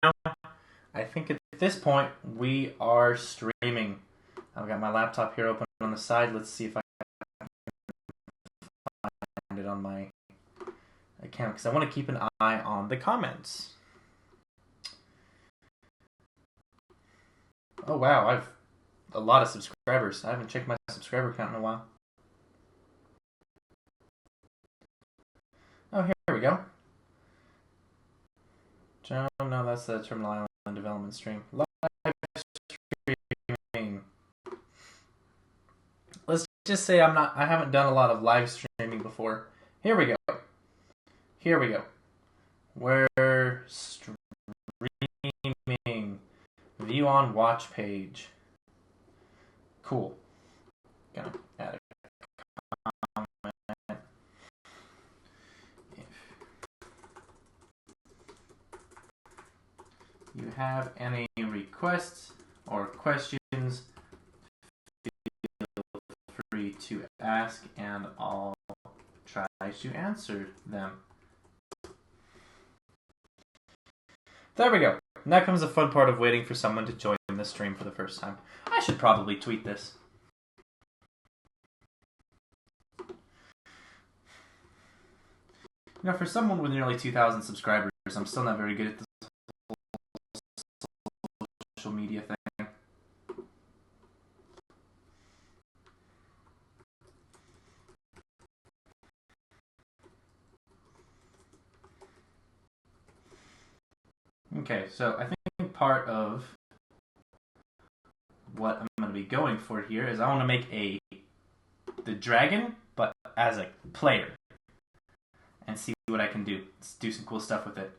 I think at this point we are streaming. I've got my laptop here open on the side. Let's see if I find it on my account because I want to keep an eye on the comments. Oh wow, I've a lot of subscribers. I haven't checked my subscriber count in a while. Oh, here we go. Joe, no, that's the Terminal Island development stream. Live streaming. Let's just say I haven't done a lot of live streaming before. Here we go. Here we go. We're streaming. View on watch page. Cool. Gonna add a comment. If you have any requests or questions, feel free to ask and I'll try to answer them. There we go. Now comes the fun part of waiting for someone to join the stream for the first time. I should probably tweet this. You know, for someone with nearly 2,000 subscribers, I'm still not very good at this social media thing. Okay, so I think part of what I'm going to be going for here is I want to make the dragon, but as a player, and see what I can do. Let's do some cool stuff with it.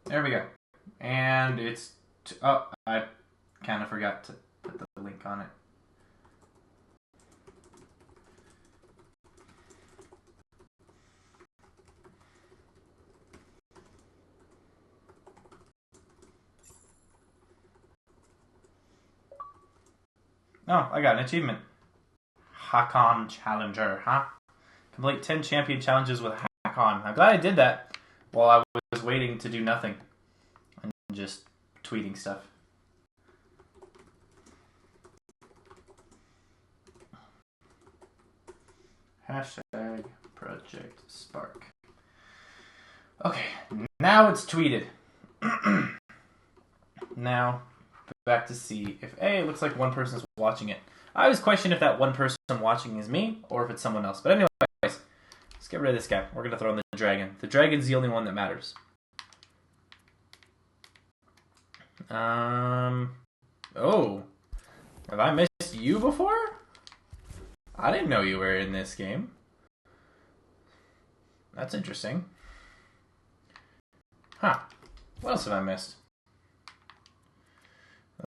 There we go. And it's... oh, I kind of forgot to put the link on it. Oh, I got an achievement. Hakon Challenger, huh? Complete 10 champion challenges with Hakon. I'm glad I did that while I was waiting to do nothing and just tweeting stuff. Hashtag Project Spark. Okay, now it's tweeted. Now, back to see if it looks like one person's watching it. I always question if that one person watching is me or if it's someone else. But anyways, let's get rid of this guy. We're going to throw in the dragon. The dragon's the only one that matters. Oh. Have I missed you before? I didn't know you were in this game. That's interesting. Huh. What else have I missed?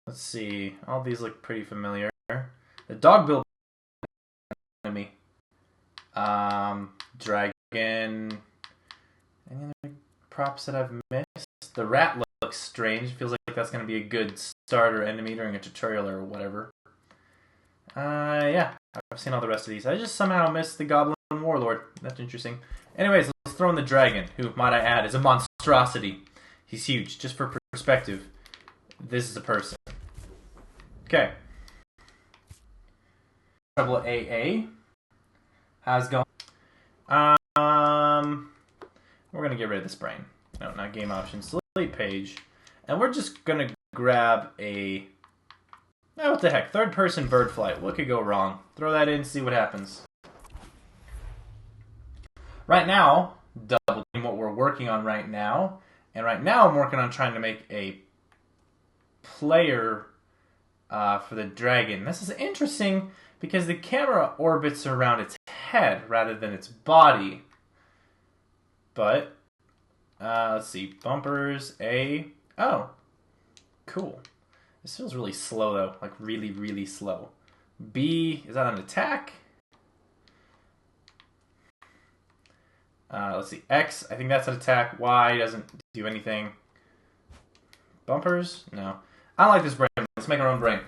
Let's see. All these look pretty familiar. The dog build enemy. Dragon. Any other props that I've missed? The rat looks strange. Feels like that's going to be a good starter enemy during a tutorial or whatever. Yeah. I've seen all the rest of these. I just somehow missed the Goblin Warlord. That's interesting. Anyways, let's throw in the dragon, who, might I add, is a monstrosity. He's huge. Just for perspective, this is a person. Okay. Trouble AA. How's it going? We're going to get rid of this brain. No, not game options. Delete page. And we're just going to grab a... oh, what the heck? Third person bird flight. What could go wrong? Throw that in, see what happens. Right now, double team what we're working on right now. And right now I'm working on trying to make a player for the dragon. This is interesting because the camera orbits around its head rather than its body. But Let's see. Bumpers, A. Oh, cool. This feels really slow, though. Like, really, really slow. B, is that an attack? Let's see. X, I think that's an attack. Y doesn't do anything. Bumpers? No. I don't like this brain. Let's make our own brain.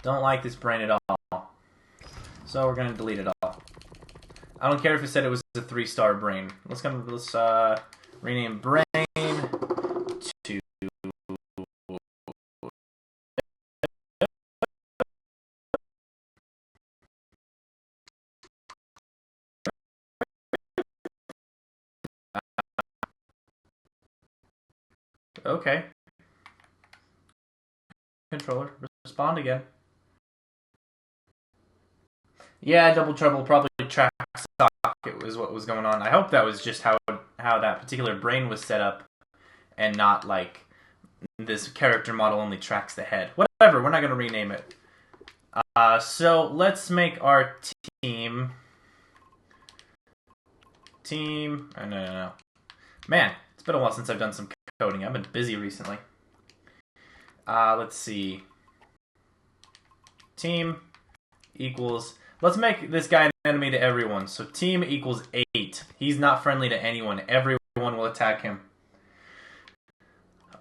Don't like this brain at all. So we're going to delete it all. I don't care if it said it was a 3-star brain. Let's rename brain to... Okay. Controller, respond again. Yeah, Double Trouble probably track socket was what was going on. I hope that was just how that particular brain was set up, and not like this character model only tracks the head. Whatever, we're not going to rename it. So let's make our team. No. Man, it's been a while since I've done some coding. I've been busy recently. Let's see. Team equals... Let's make this guy an enemy to everyone. So team equals 8. He's not friendly to anyone. Everyone will attack him.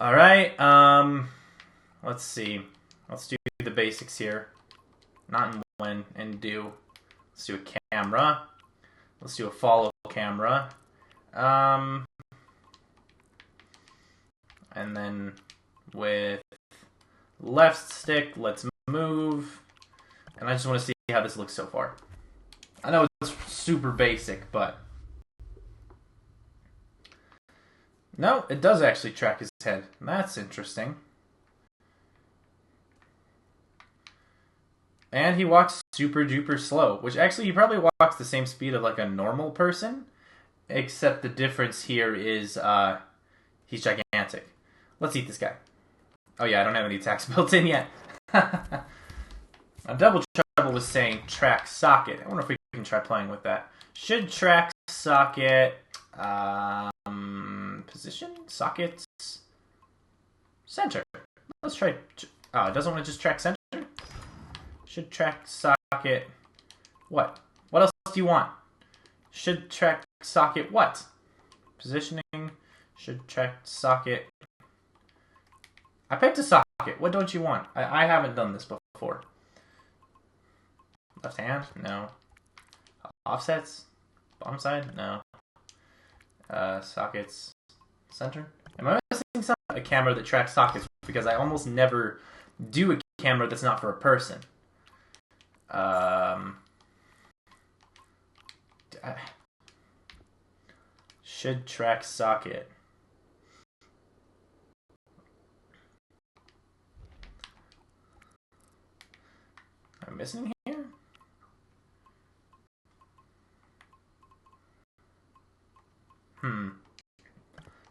Alright, let's see. Let's do the basics here. Not in when and do. Let's do a camera. Let's do a follow camera. And then with left stick, let's move. And I just want to see how this looks so far. I know it's super basic, but... No, it does actually track his head. That's interesting. And he walks super duper slow, which actually he probably walks the same speed of like a normal person, except the difference here is he's gigantic. Let's eat this guy. Oh yeah, I don't have any attacks built in yet. Double Trouble was saying track socket. I wonder if we can try playing with that. Should track socket position sockets center. Let's try. Oh, it doesn't want to just track center. Should track socket what? What else do you want? Should track socket what? Positioning. Should track socket. I picked a socket. What don't you want? I haven't done this before. Left hand? No. Offsets? Bottom side? No. Sockets. Center? Am I missing something? A camera that tracks sockets, because I almost never do a camera that's not for a person. Should track socket. Am I missing here?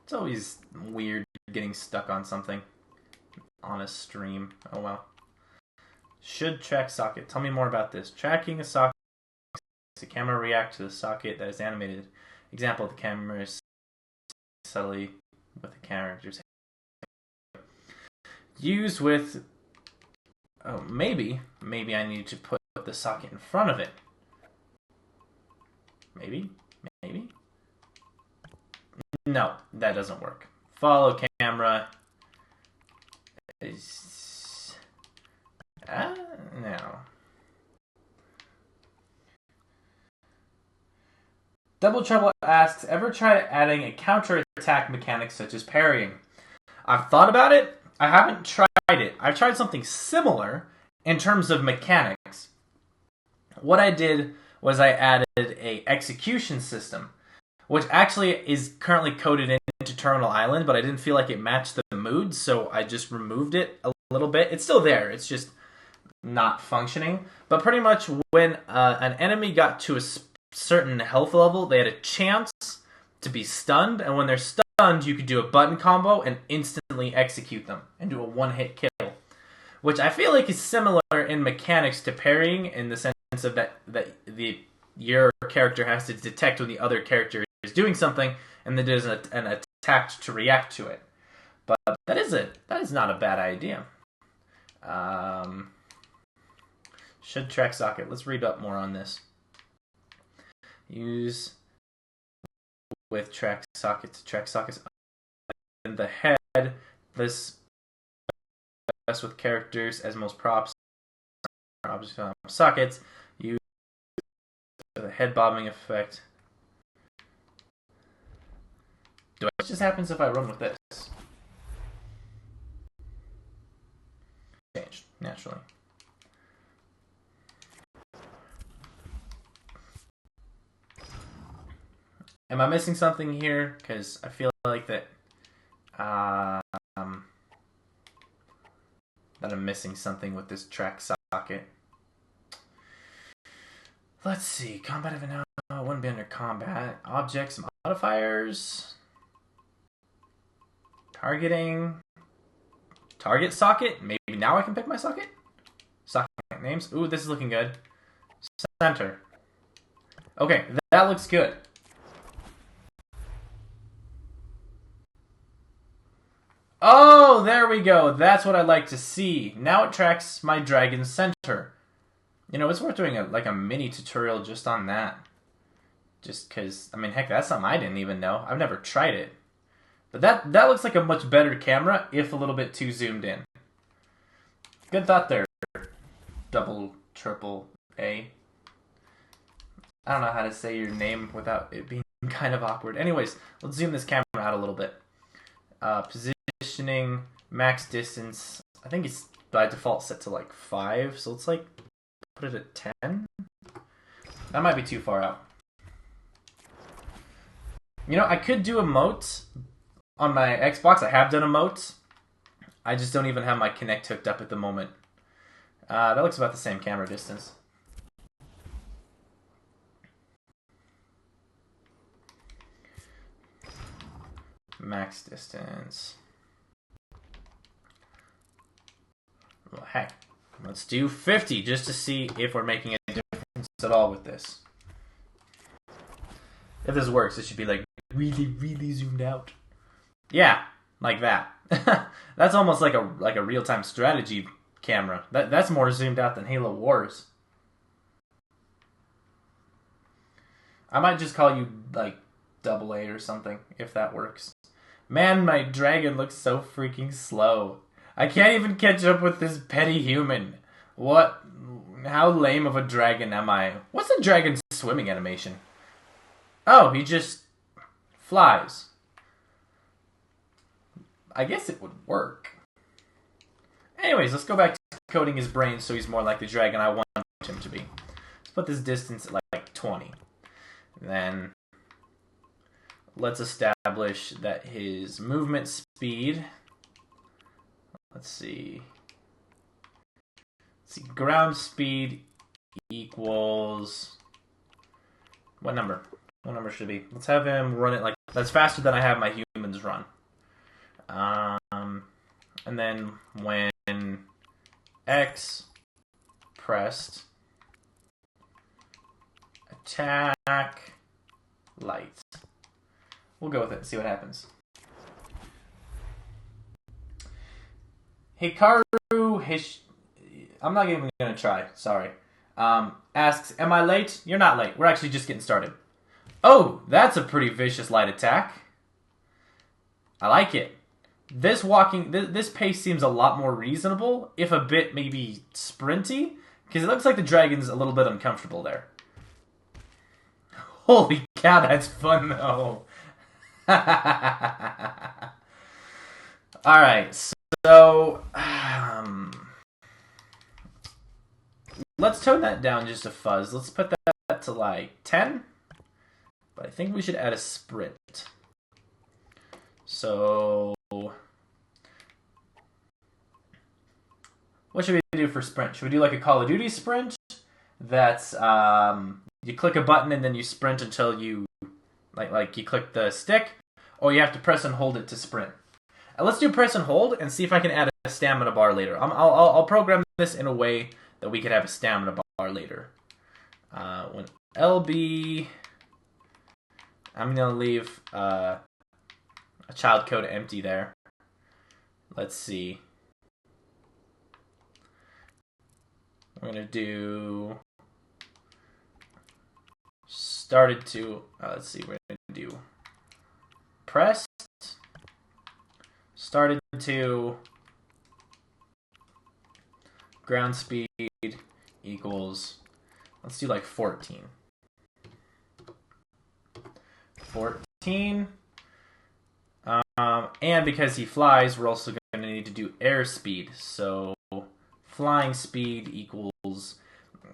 It's always weird getting stuck on something on a stream. Oh well. Should track socket. Tell me more about this. Tracking a socket. The camera reacts to the socket that is animated. Example, the camera is subtly with the characters. Used with... Oh, maybe I need to put the socket in front of it. Maybe? No, that doesn't work. Follow camera is... no. Double Trouble asks, ever tried adding a counter-attack mechanic such as parrying? I've thought about it. I haven't tried it. I've tried something similar in terms of mechanics. What I did was I added a execution system, which actually is currently coded into Terminal Island, but I didn't feel like it matched the mood, so I just removed it a little bit. It's still there. It's just not functioning. But pretty much when an enemy got to a certain health level, they had a chance to be stunned, and when they're stunned, you could do a button combo and instantly execute them and do a one-hit kill, which I feel like is similar in mechanics to parrying, in the sense of that your character has to detect when the other character is doing something, and then there's an attack to react to it. But that is not a bad idea. Should track socket. Let's read up more on this. Use with track socket to track sockets in the head. This best with characters as most props sockets. Use the head bobbing effect. What just happens if I run with this? Changed naturally. Am I missing something here? Because I feel like that that I'm missing something with this track socket. Let's see. Combat event now. Wouldn't be under combat. Objects, modifiers. Targeting. Target socket. Maybe now I can pick my socket. Socket names. Ooh, this is looking good. Center. Okay, that looks good. Oh, there we go. That's what I like to see. Now it tracks my dragon center. You know, it's worth doing a mini tutorial just on that. Just because, I mean, heck, that's something I didn't even know. I've never tried it. But that looks like a much better camera, if a little bit too zoomed in. Good thought there, double, triple A. I don't know how to say your name without it being kind of awkward. Anyways, let's zoom this camera out a little bit. Positioning, max distance. I think it's by default set to like 5, so let's like put it at 10. That might be too far out. You know, I could do emotes on my Xbox. I have done emotes. I just don't even have my Kinect hooked up at the moment. That looks about the same camera distance. Max distance. Well, heck, let's do 50 just to see if we're making a difference at all with this. If this works, it should be like really, really zoomed out. Yeah, like that. That's almost like a real-time strategy camera. That's more zoomed out than Halo Wars. I might just call you like AA or something if that works. Man, my dragon looks so freaking slow. I can't even catch up with this petty human. What? How lame of a dragon am I? What's the dragon's swimming animation? Oh, he just flies. I guess it would work. Anyways, let's go back to coding his brain so he's more like the dragon I want him to be. Let's put this distance at like 20. Then let's establish that his movement speed, let's see, ground speed equals, what number? What number should it be? Let's have him run it like, that's faster than I have my humans run. And then when X pressed, attack, light. We'll go with it and see what happens. Hikaru I'm not even going to try, sorry. Asks, am I late? You're not late. We're actually just getting started. Oh, that's a pretty vicious light attack. I like it. This pace seems a lot more reasonable, if a bit maybe sprinty, because it looks like the dragon's a little bit uncomfortable there. Holy cow, that's fun though. Alright, so let's tone that down just a fuzz. Let's put that to like 10. But I think we should add a sprint. So what should we do for sprint? Should we do like a Call of Duty sprint? That's you click a button and then you sprint until you like you click the stick, or you have to press and hold it to sprint. Let's do press and hold and see if I can add a stamina bar later. I'll program this in a way that we could have a stamina bar later. When LB I'm going to leave a child code empty there. Let's see. We're going to do started to, let's see, we're going to do pressed, started to, ground speed equals, let's do like 14. 14. And because he flies, we're also going to need to do airspeed. So flying speed equals,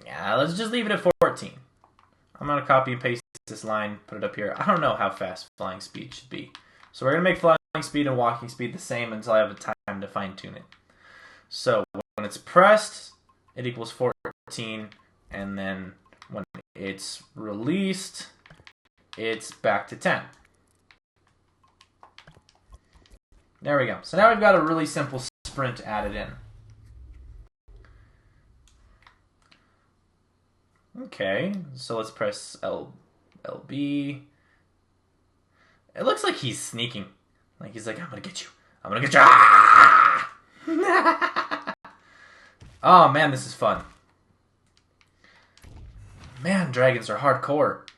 let's just leave it at 14. I'm going to copy and paste this line, put it up here. I don't know how fast flying speed should be. So we're going to make flying speed and walking speed the same until I have a time to fine tune it. So when it's pressed, it equals 14. And then when it's released, it's back to 10. There we go. So now we've got a really simple sprint added in. Okay, so let's press LB. It looks like he's sneaking. Like he's like, I'm gonna get you. I'm gonna get you. Oh man, this is fun. Man, dragons are hardcore.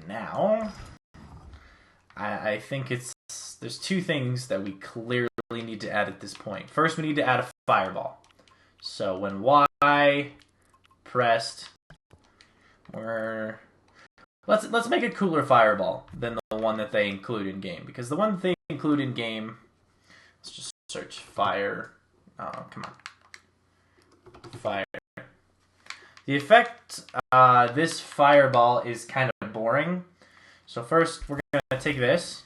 Now, I think there's two things that we clearly need to add at this point. First, we need to add a fireball. So when Y pressed, let's make a cooler fireball than the one that they include in game, because the one that they include in game, let's just search fire. Oh, come on, fire. The effect, this fireball is kind of boring. So first, we're going to take this,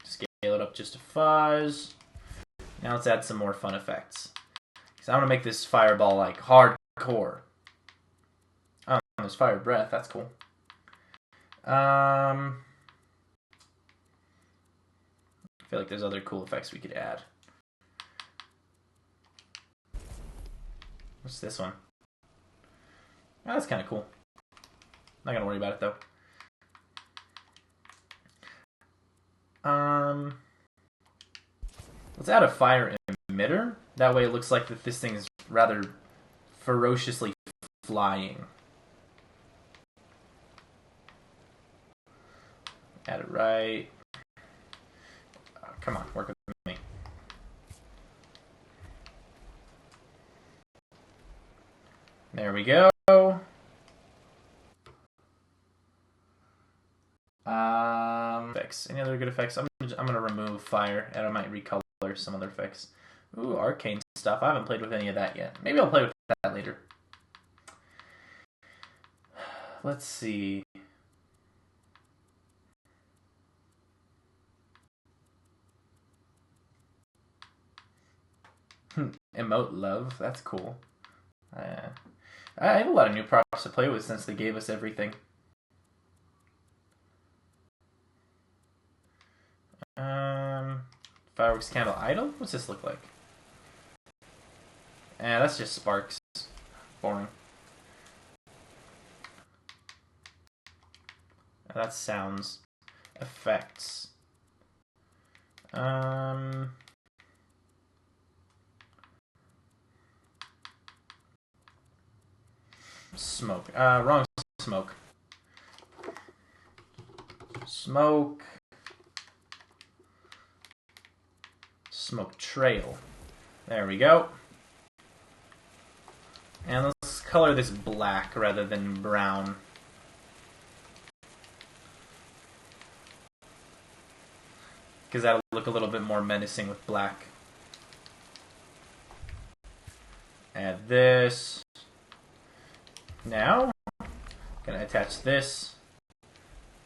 scale it up just a fuzz. Now let's add some more fun effects. Because I want to make this fireball like hardcore. Oh, there's fire breath. That's cool. I feel like there's other cool effects we could add. What's this one? Oh, that's kind of cool. Not gonna worry about it though. Let's add a fire emitter. That way it looks like that this thing is rather ferociously flying. Add it right. Oh, come on, work with me. There we go. Effects. Any other good effects? I'm gonna remove fire, and I might recolor some other effects. Ooh, arcane stuff. I haven't played with any of that yet. Maybe I'll play with that later. Let's see. Emote love. That's cool. I have a lot of new props to play with since they gave us everything. Fireworks candle idle? What's this look like? That's just sparks. Boring. That's sounds. Effects. Smoke. Wrong smoke. Smoke. Smoke trail. There we go. And let's color this black rather than brown. Because that'll look a little bit more menacing with black. Add this. Now, I'm going to attach this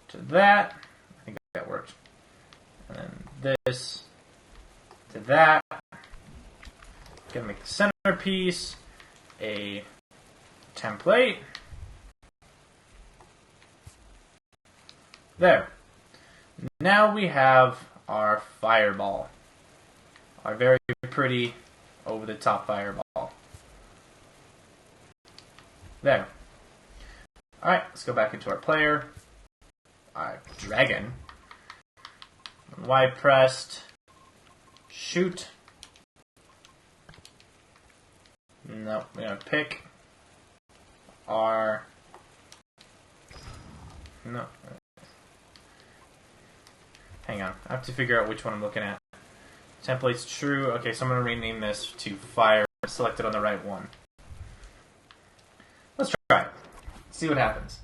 to that. I think that worked. And then this to that. Going to make the centerpiece a template. There. Now we have our fireball. Our very pretty over-the-top fireball. There. Alright, let's go back into our player. Dragon. Y pressed. Shoot. No, we're gonna pick R. No. Hang on. I have to figure out which one I'm looking at. Template's true. Okay, so I'm gonna rename this to fire. Select it on the right one. Let's try it. See what happens.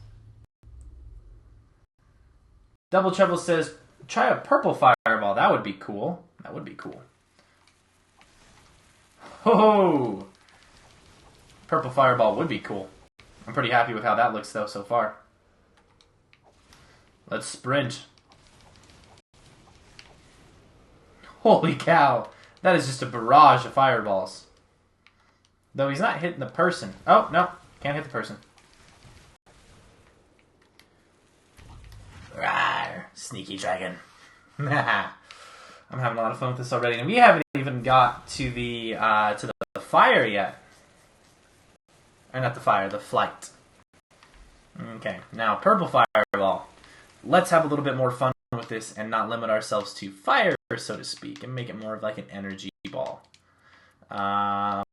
Double Trouble says, try a purple fireball. That would be cool. That would be cool. Ho! Purple fireball would be cool. I'm pretty happy with how that looks, though, so far. Let's sprint. Holy cow. That is just a barrage of fireballs. Though he's not hitting the person. Oh, no. Can't hit the person. Rawr, sneaky dragon. I'm having a lot of fun with this already, and we haven't even got to the fire yet. Or not the fire, the flight. Okay, now purple fireball. Let's have a little bit more fun with this and not limit ourselves to fire, so to speak, and make it more of like an energy ball. I'm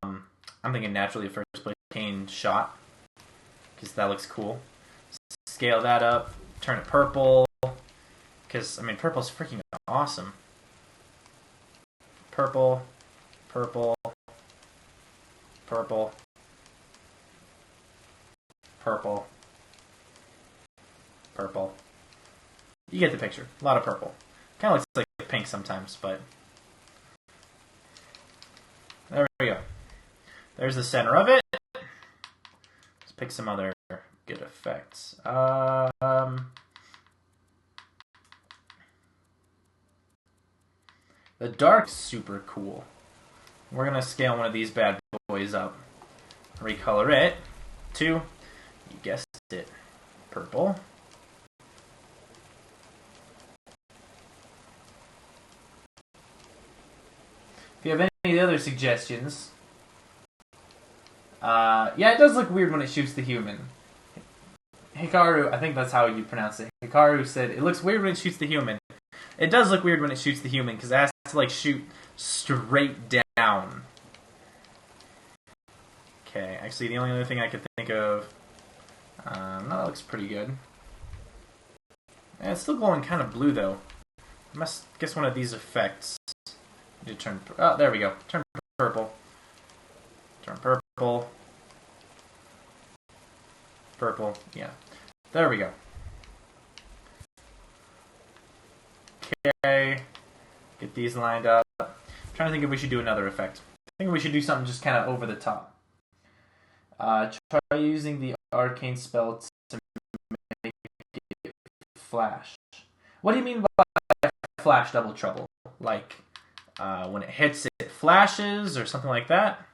thinking naturally a first place cane shot, because that looks cool. Scale that up, turn it purple, because, I mean, purple's freaking awesome. Purple, purple, purple, purple, purple. You get the picture. A lot of purple. Kind of looks like pink sometimes, but... There we go. There's the center of it. Let's pick some other good effects. The dark's super cool. We're going to scale one of these bad boys up. Recolor it to, you guessed it, purple. If you have any other suggestions... yeah, it does look weird when it shoots the human. Hikaru, I think that's how you pronounce it. Hikaru said, it looks weird when it shoots the human. It does look weird when it shoots the human, because it has to, like, shoot straight down. Okay, actually, the only other thing I could think of... no, that looks pretty good. Yeah, it's still glowing kind of blue, though. I must guess one of these effects. To turn... Oh, there we go. Turn purple. Turn purple. Purple. Yeah. There we go. Okay. Get these lined up. I'm trying to think if we should do another effect. I think we should do something just kind of over the top. Try using the arcane spell to make it flash. What do you mean by flash double trouble? Like, when it hits, it flashes or something like that?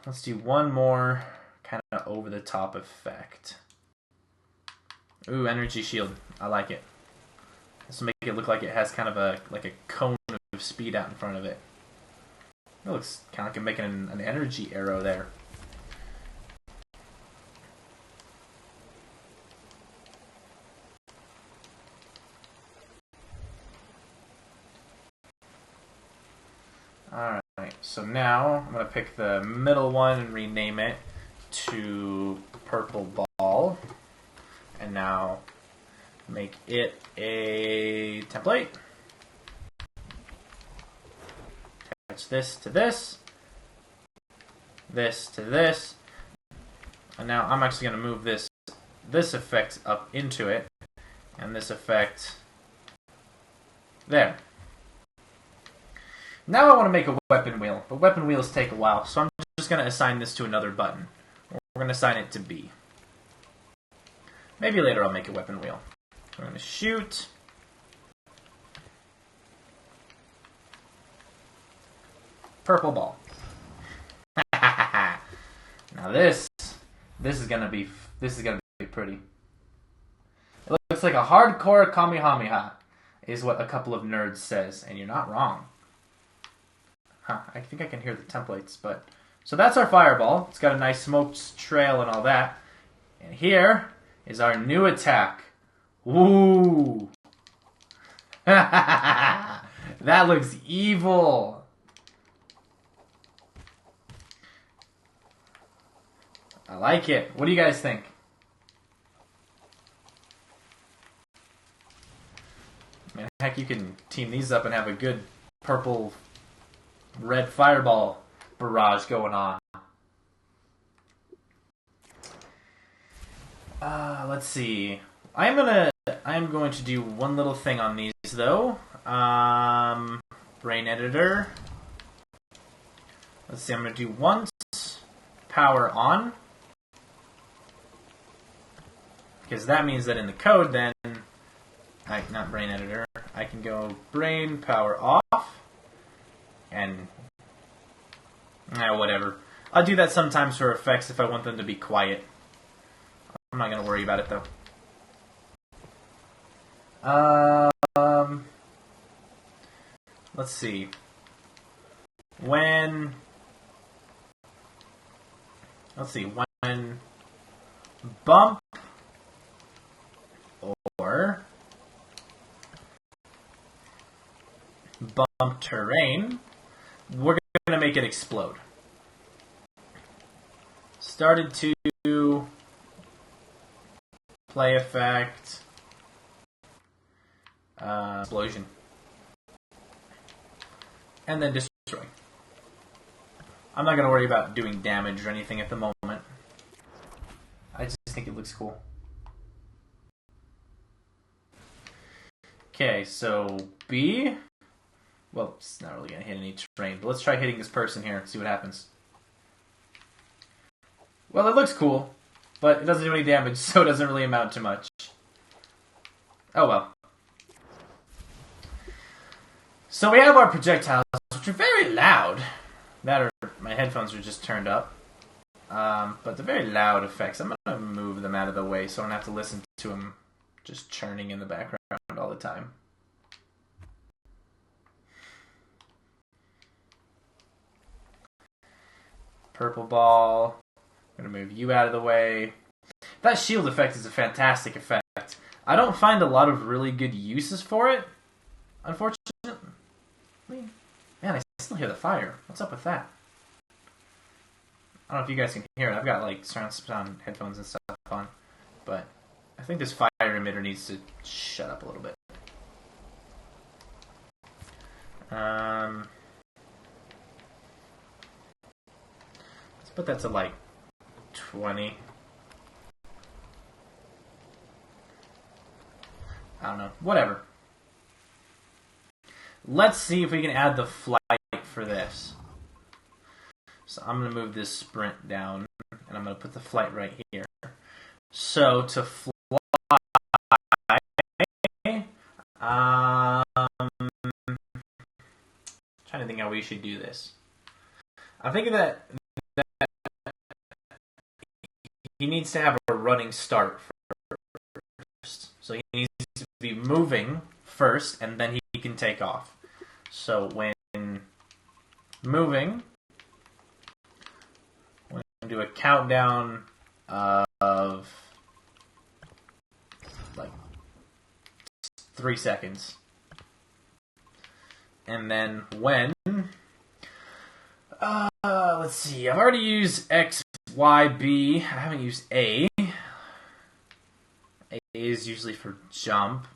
Let's do one more kind of over the top effect. Ooh, energy shield. I like it. This will make it look like it has kind of a cone of speed out in front of it. It looks kind of like I'm making an energy arrow there. Alright, so now I'm going to pick the middle one and rename it to Purple Ball. And now make it a template. Attach this to this. This to this. And now I'm actually going to move this effect up into it. And this effect there. Now I want to make a weapon wheel, but weapon wheels take a while, so I'm just going to assign this to another button. We're going to assign it to B. Maybe later I'll make a weapon wheel. I'm going to shoot. Purple ball. Now this is going to be pretty. It looks like a hardcore Kamehameha is what a couple of nerds says, and you're not wrong. Huh, I think I can hear the templates, but So that's our fireball. It's got a nice smoked trail and all that. And here is our new attack. Ooh. That looks evil. I like it. What do you guys think? Man, heck, you can team these up and have a good purple red fireball barrage going on. Let's see. I'm going to do one little thing on these though. Brain editor. Let's see. I'm going to do once power on, because that means that in the code then, not brain editor, I can go brain power off, and whatever. I'll do that sometimes for effects if I want them to be quiet. I'm not going to worry about it though. Let's see. When bump or bump terrain, we're going to make it explode. Started to play effect, explosion, and then destroy. I'm not going to worry about doing damage or anything at the moment. I just think it looks cool. Okay, so B. Well, it's not really going to hit any terrain, but let's try hitting this person here and see what happens. Well, it looks cool, but it doesn't do any damage, so it doesn't really amount to much. Oh well. So we have our projectiles, which are very loud. That or my headphones are just turned up. But they're very loud effects. I'm going to move them out of the way so I don't have to listen to them just churning in the background all the time. Purple ball. I'm going to move you out of the way. That shield effect is a fantastic effect. I don't find a lot of really good uses for it, unfortunately. Man, I still hear the fire. What's up with that? I don't know if you guys can hear it. I've got like surround sound headphones and stuff on, but I think this fire emitter needs to shut up a little bit. Let's put that to like 20. I don't know. Whatever. Let's see if we can add the flight for this. So I'm going to move this sprint down, and I'm going to put the flight right here. So to fly, trying to think how we should do this. I'm thinking that he needs to have a running start first. So he needs to be moving first, and then he can take off. So when moving, we're going to do a countdown of like 3 seconds. And then when, let's see, I've already used X, Y, B. I haven't used A. A is usually for jump.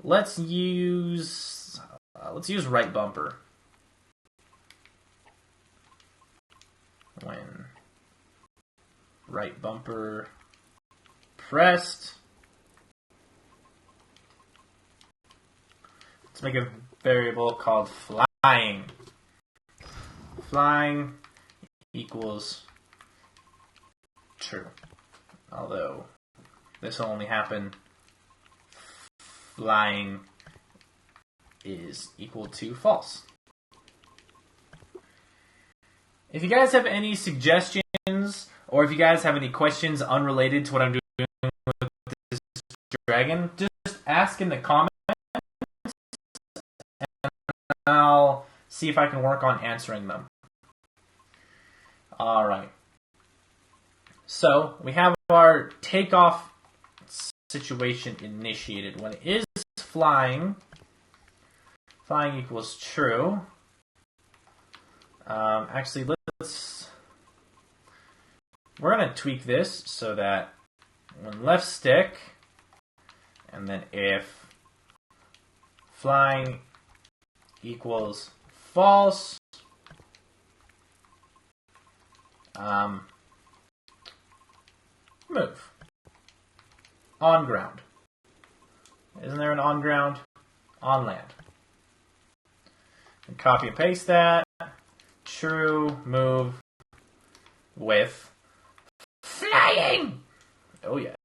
Let's use right bumper. When right bumper pressed. Let's make a variable called flying. Flying equals true. Although this will only happen flying is equal to false. If you guys have any suggestions, or if you guys have any questions unrelated to what I'm doing with this dragon, just ask in the comments, and I'll see if I can work on answering them. Alright. So, we have our takeoff situation initiated. When it is flying equals true. Actually, we're going to tweak this so that when left stick, and then if flying equals false, move. On ground. Isn't there an on ground? On land. And copy and paste that. True, move with flying. Oh, yes.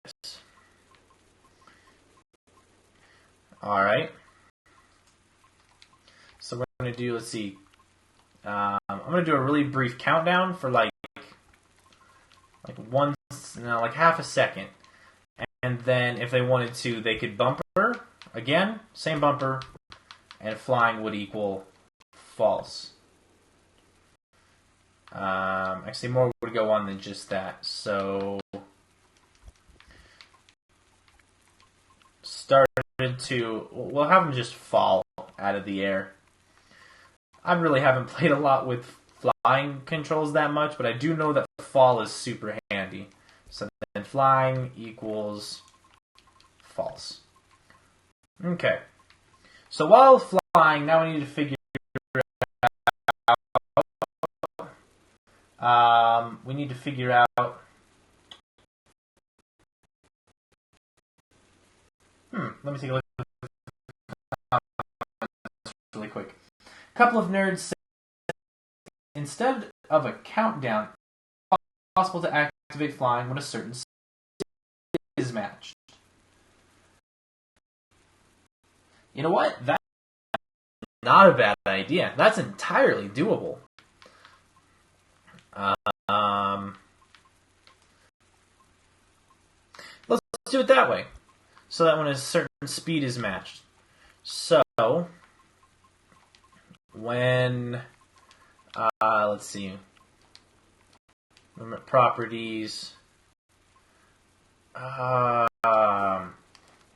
Alright. So we're going to do, let's see. I'm going to do a really brief countdown for like half a second. And then if they wanted to, they could bumper again, same bumper, and flying would equal false. Actually, more would go on than just that. So, we'll have them just fall out of the air. I really haven't played a lot with flying controls that much, but I do know that fall is super handy. So then flying equals false. Okay. So while flying, now we need to figure out. We need to figure out. Let me take a look at this really quick. A couple of nerds say instead of a countdown, it's possible to activate flying when a certain is matched. You know what? That's not a bad idea. That's entirely doable. Let's do it that way. So that when a certain speed is matched. So, when, let's see, properties, let's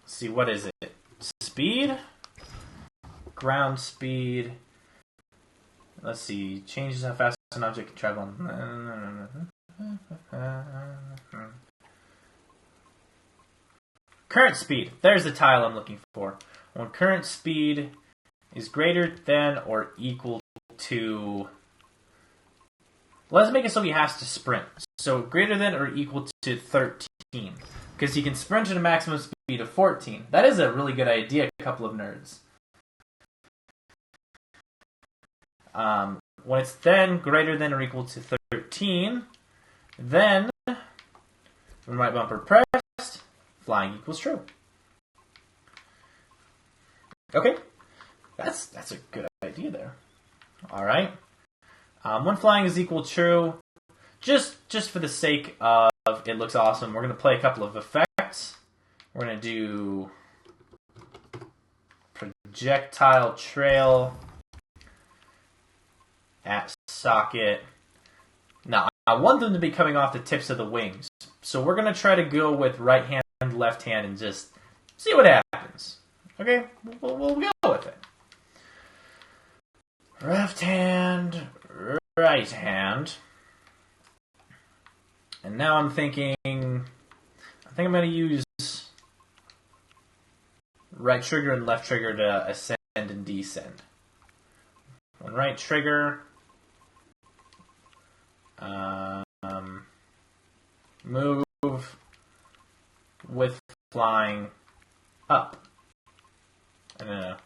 see, what is it? Speed? Ground speed. Let's see, changes how fast an object can travel. Current speed. There's the tile I'm looking for. When current speed is greater than or equal to... Let's make it so he has to sprint. So greater than or equal to 13. Because he can sprint at a maximum speed of 14. That is a really good idea, a couple of nerds. When it's then greater than or equal to 13, then when right bumper pressed, flying equals true. Okay, that's a good idea there. All right, when flying is equal true, just for the sake of it looks awesome, we're gonna play a couple of effects. We're gonna do projectile trail at socket. Now, I want them to be coming off the tips of the wings. So we're going to try to go with right hand, left hand, and just see what happens. Okay? We'll go with it. Left hand, right hand. And now I'm thinking, I think I'm going to use right trigger and left trigger to ascend and descend. One right trigger, move with flying up. And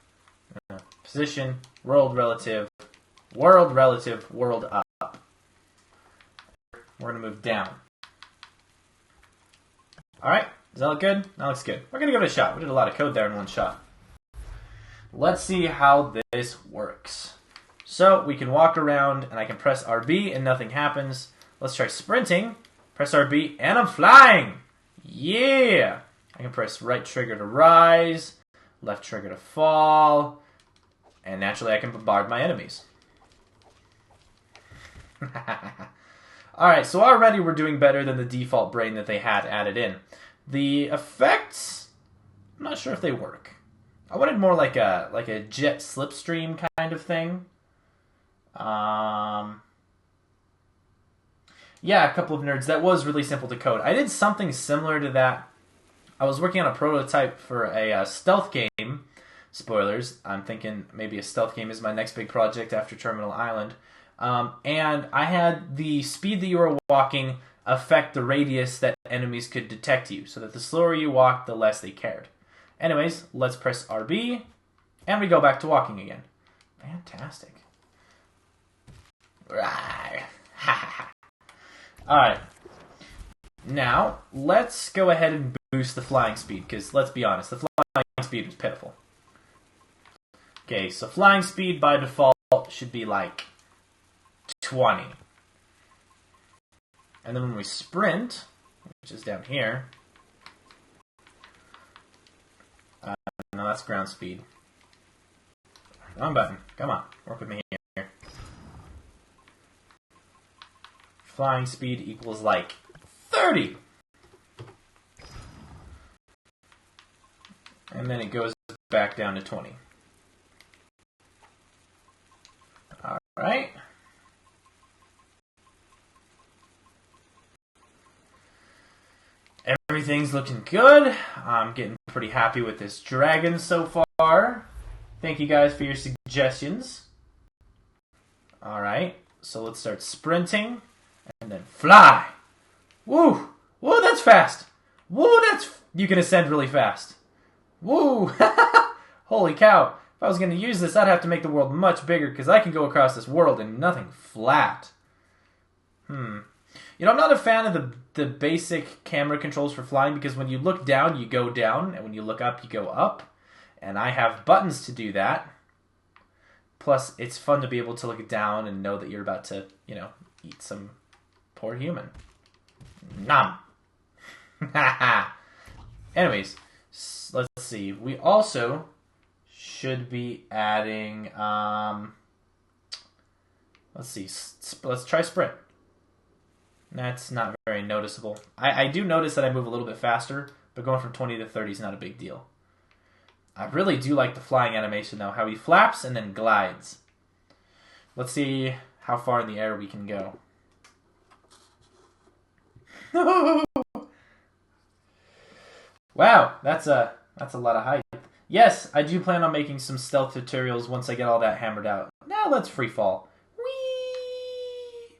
position, world relative, world up. We're going to move down. Alright, does that look good? That looks good. We're going to give it a shot. We did a lot of code there in one shot. Let's see how this works. So we can walk around and I can press RB and nothing happens. Let's try sprinting. Press RB and I'm flying. Yeah. I can press right trigger to rise, left trigger to fall, and naturally I can bombard my enemies. Alright, so already we're doing better than the default brain that they had added in. The effects, I'm not sure if they work. I wanted more like a jet slipstream kind of thing. Yeah, a couple of nerds. That was really simple to code. I did something similar to that. I was working on a prototype for a stealth game. Spoilers. I'm thinking maybe a stealth game is my next big project after Terminal Island. And I had the speed that you were walking affect the radius that enemies could detect you, so that the slower you walked, the less they cared. Anyways, let's press RB, and we go back to walking again. Fantastic. Alright. Now, let's go ahead and boost the flying speed, because let's be honest, the flying speed was pitiful. Okay, so flying speed by default should be like 20. And then when we sprint, which is down here, no, that's ground speed. Wrong button. Come on, work with me here. Flying speed equals like 30. And then it goes back down to 20. Alright. Everything's looking good. I'm getting pretty happy with this dragon so far. Thank you guys for your suggestions. Alright, so let's start sprinting. And then fly! Woo! Woo, that's fast! Woo, you can ascend really fast. Woo! Holy cow. If I was going to use this, I'd have to make the world much bigger, because I can go across this world and nothing flat. You know, I'm not a fan of the basic camera controls for flying, because when you look down, you go down, and when you look up, you go up. And I have buttons to do that. Plus, it's fun to be able to look down and know that you're about to, you know, eat some poor human. Nom! Anyways, let's see. We also should be adding, let's see, let's try sprint. That's not very noticeable. I do notice that I move a little bit faster, but going from 20 to 30 is not a big deal. I really do like the flying animation, though, how he flaps and then glides. Let's see how far in the air we can go. Wow, that's a lot of height. Yes, I do plan on making some stealth tutorials once I get all that hammered out. Now let's free fall. Whee!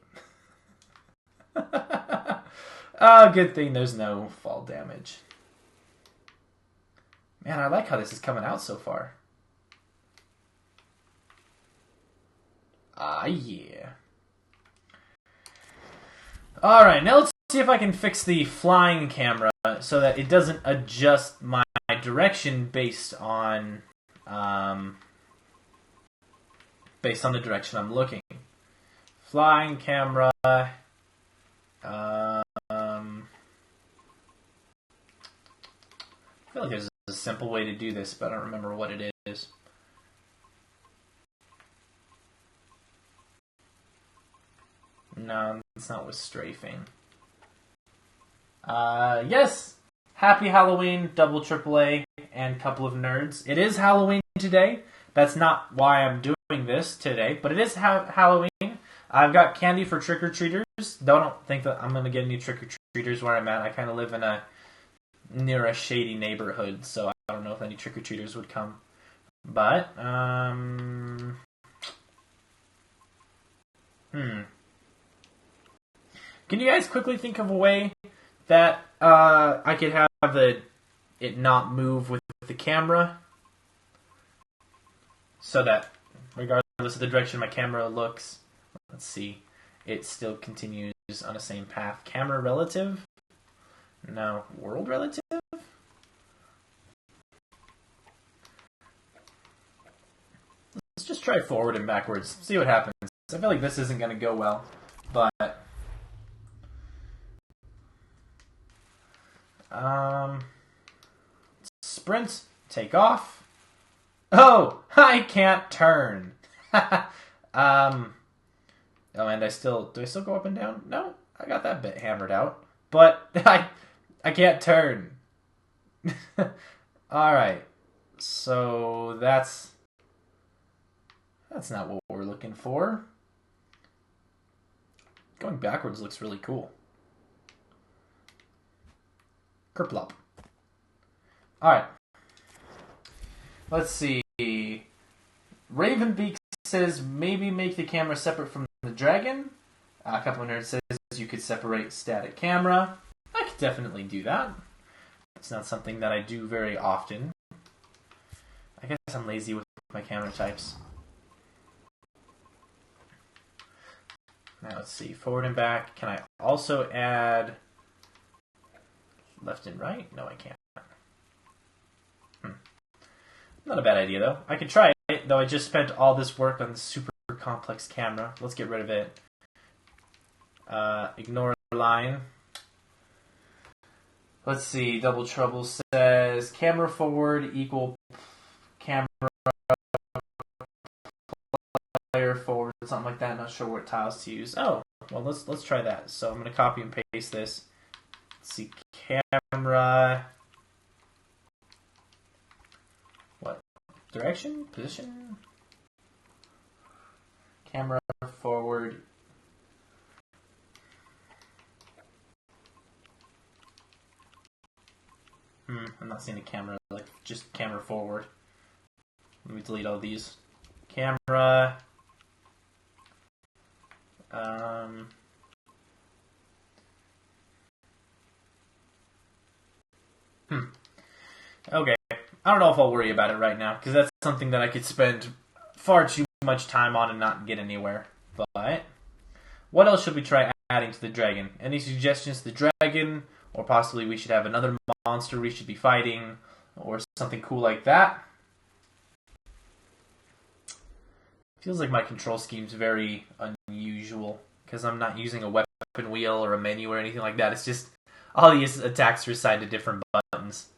Oh, good thing there's no fall damage. Man, I like how this is coming out so far. Ah, yeah. Alright, now let's see if I can fix the flying camera so that it doesn't adjust my direction based on the direction I'm looking. Flying camera. I feel like there's a simple way to do this, but I don't remember what it is. No, it's not with strafing. Yes! Happy Halloween, double AAA, and couple of nerds. It is Halloween today. That's not why I'm doing this today, but it is Halloween. I've got candy for trick-or-treaters. Don't think that I'm going to get any trick-or-treaters where I'm at. I kind of live in near a shady neighborhood, so I don't know if any trick-or-treaters would come. But, Can you guys quickly think of a way that I could have it not move with the camera? So that, regardless of the direction my camera looks, let's see, it still continues on the same path. Camera relative? No. World relative? Let's just try forward and backwards. See what happens. I feel like this isn't going to go well, but sprint, take off. Oh, I can't turn. Oh, and do I still go up and down? No, I got that bit hammered out. But I can't turn. Alright. So that's not what we're looking for. Going backwards looks really cool. Kerplop. Alright. Let's see. Ravenbeak says maybe make the camera separate from the dragon. A couple of nerds says you could separate static camera. I could definitely do that. It's not something that I do very often. I guess I'm lazy with my camera types. Now let's see. Forward and back. Can I also add left and right? No, I can't. Not a bad idea, though. I could try it, though I just spent all this work on the super complex camera. Let's get rid of it. Ignore the line. Let's see. Double Trouble says camera forward equal camera player forward, something like that. Not sure what tiles to use. Oh, well, let's try that. So I'm going to copy and paste this. Let's see. Camera... Direction? Position? Camera forward. I'm not seeing a camera, like just camera forward. Let me delete all these. Camera. Okay. I don't know if I'll worry about it right now, because that's something that I could spend far too much time on and not get anywhere. But what else should we try adding to the dragon? Any suggestions to the dragon? Or possibly we should have another monster we should be fighting, or something cool like that? Feels like my control scheme's very unusual, because I'm not using a weapon wheel or a menu or anything like that. It's just all these attacks are assigned to different buttons.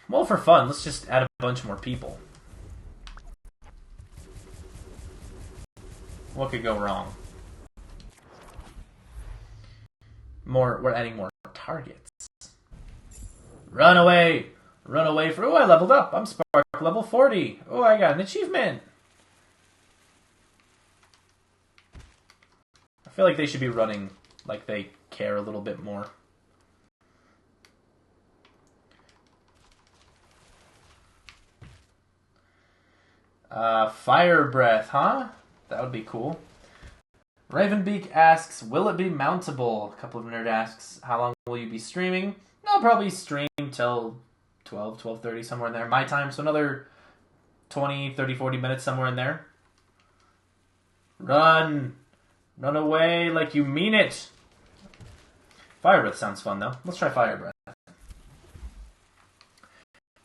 Well, for fun, let's just add a bunch more people. What could go wrong? We're adding more targets. Run away! Run away for... Oh, I leveled up! I'm Spark level 40! Oh, I got an achievement! I feel like they should be running like they care a little bit more. Fire breath, huh? That would be cool. Ravenbeak asks, will it be mountable? A couple of nerd asks, how long will you be streaming? I'll probably stream till 12:30, somewhere in there. My time, so another 20, 30, 40 minutes, somewhere in there. Run! Run away like you mean it! Fire breath sounds fun, though. Let's try fire breath.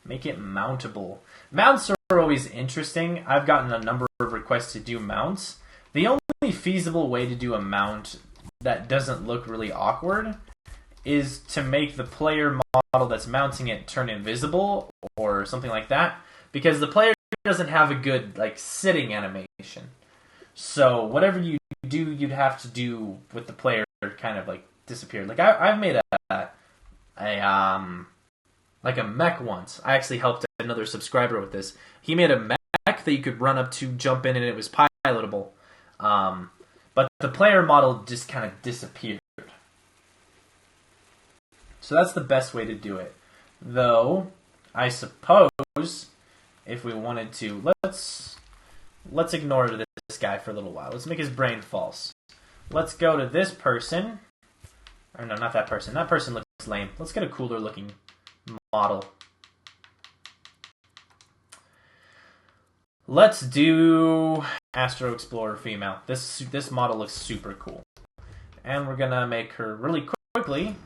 Make it mountable. Mounts are always interesting. I've gotten a number of requests to do mounts. The only feasible way to do a mount that doesn't look really awkward is to make the player model that's mounting it turn invisible or something like that, because the player doesn't have a good sitting animation. So whatever you do, you'd have to do with the player kind of disappear. I've made a mech once. I actually helped another subscriber with this. He made a mech that you could run up to, jump in, and it was pilotable. But the player model just kind of disappeared. So that's the best way to do it. Though, I suppose, if we wanted to, let's ignore this guy for a little while. Let's make his brain false. Let's go to this person. Or no, not that person. That person looks lame. Let's get a cooler looking model. Let's do Astro Explorer female. This model looks super cool. And we're gonna make her really quickly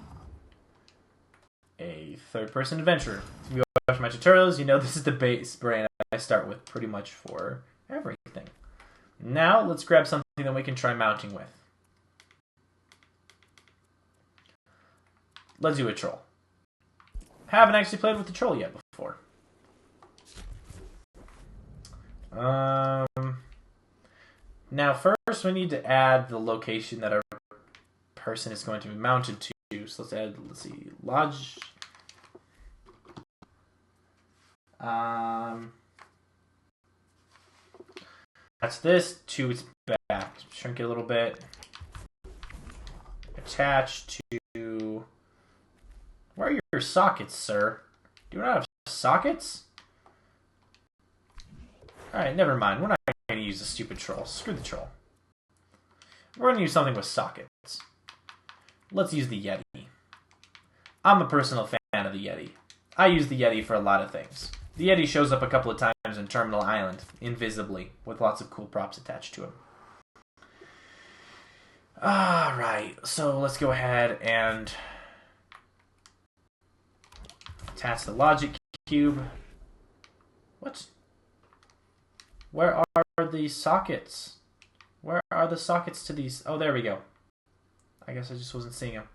a third-person adventurer. If you watch my tutorials, you know this is the base brain I start with pretty much for everything. Now, let's grab something that we can try mounting with. Let's do a troll. Haven't actually played with the troll yet before. Now, first we need to add the location that our person is going to be mounted to. So let's see, lodge. That's this to its back. Shrink it a little bit. Attach to. Where are your sockets, sir? Do you not have sockets? Alright, never mind. We're not going to use the stupid troll. Screw the troll. We're going to use something with sockets. Let's use the Yeti. I'm a personal fan of the Yeti. I use the Yeti for a lot of things. The Yeti shows up a couple of times in Terminal Island, invisibly, with lots of cool props attached to him. Alright, so let's go ahead and attach the logic cube. What? Where are the sockets? Where are the sockets to these? Oh, there we go. I guess I just wasn't seeing them.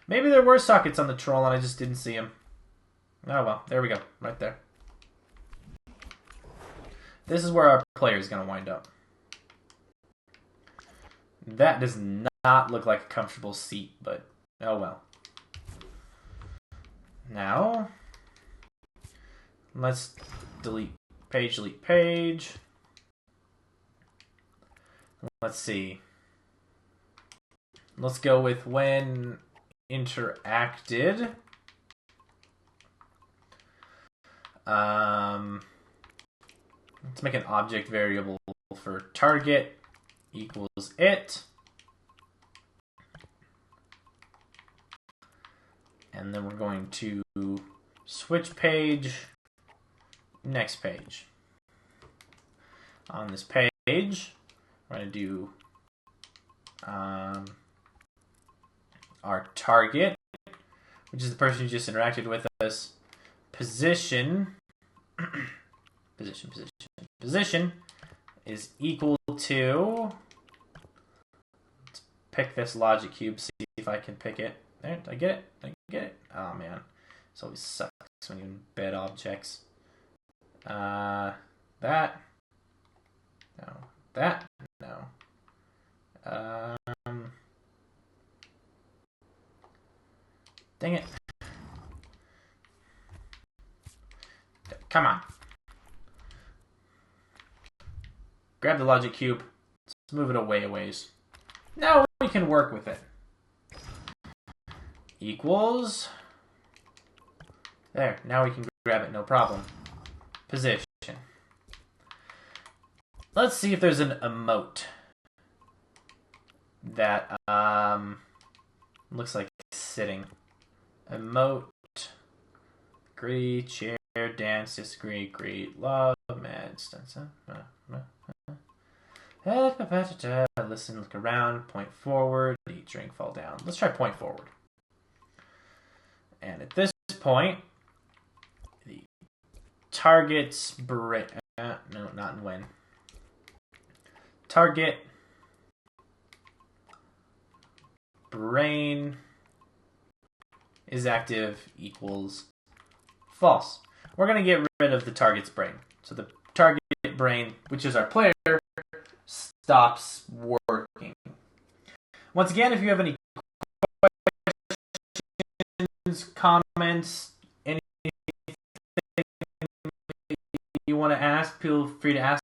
Maybe there were sockets on the troll and I just didn't see them. Oh well, there we go. Right there. This is where our player is going to wind up. That does not look like a comfortable seat, but oh well. Now, let's delete page. Let's see. Let's go with when interacted. Let's make an object variable for target equals it. And then we're going to switch page, next page. On this page, we're going to do our target, which is the person who just interacted with us. Position is equal to, let's pick this logic cube, see if I can pick it. There, did I get it? Did I get it? Oh man, this always sucks when you embed objects. That, no, that, no. Dang it. Come on. Grab the logic cube. Let's move it away a ways. Now we can work with it. Equals. There. Now we can grab it. No problem. Position. Let's see if there's an emote that looks like sitting. Emote. Agree, cheer, dance, disagree, greet, love, mad, listen, look around, point forward, eat, drink, fall down. Let's try point forward. And at this point, the target's brain, no, not in when. Target brain is active equals false. We're going to get rid of the target's brain. So the target brain, which is our player, stops working. Once again, if you have any questions, comments, anything you want to ask, feel free to ask.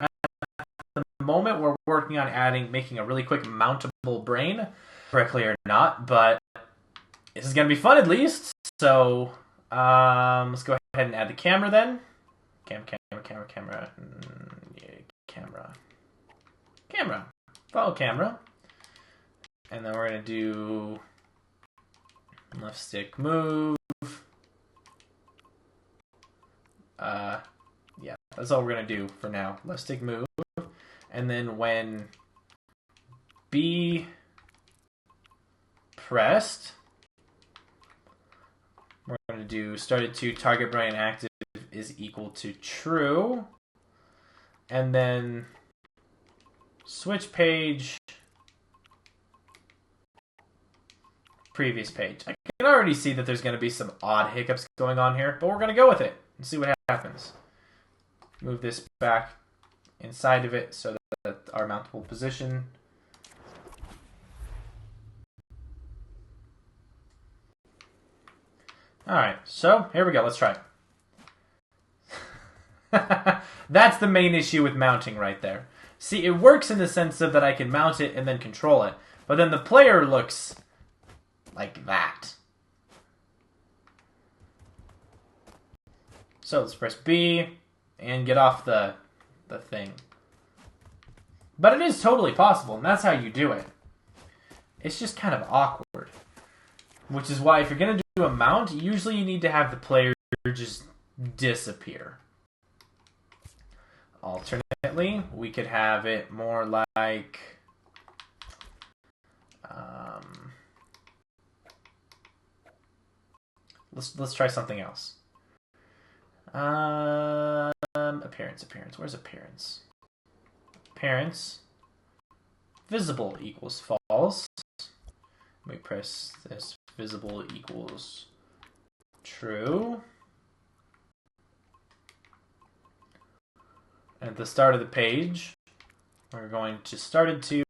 At the moment, we're working on making a really quick mountable brain, correctly or not, but this is going to be fun at least. So let's go ahead and add the camera then. Camera. Follow camera. And then we're going to do left stick move. Yeah, that's all we're going to do for now. Left stick move. And then when B pressed, we're going to do started to target brain active is equal to true. And then switch page, previous page. I can already see that there's going to be some odd hiccups going on here, but we're going to go with it and see what happens. Move this back inside of it so that our mountable position. Alright, so here we go. Let's try it. That's the main issue with mounting right there. See, it works in the sense of that I can mount it and then control it. But then the player looks like that. So let's press B and get off the thing. But it is totally possible, and that's how you do it. It's just kind of awkward. Which is why if you're going to do a mount, usually you need to have the player just disappear. Alternately, we could have it more like... let's try something else. Appearance. Where's appearance? Appearance. Visible equals false. We press this. Visible equals true. At the start of the page, we're going to start to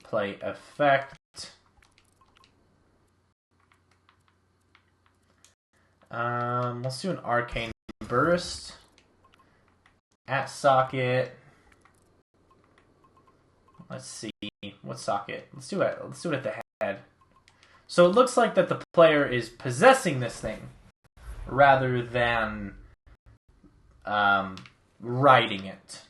play effect. Let's do an arcane burst at socket. Let's see what socket. Let's do it. Let's do it at the head. So it looks like that the player is possessing this thing rather than riding it.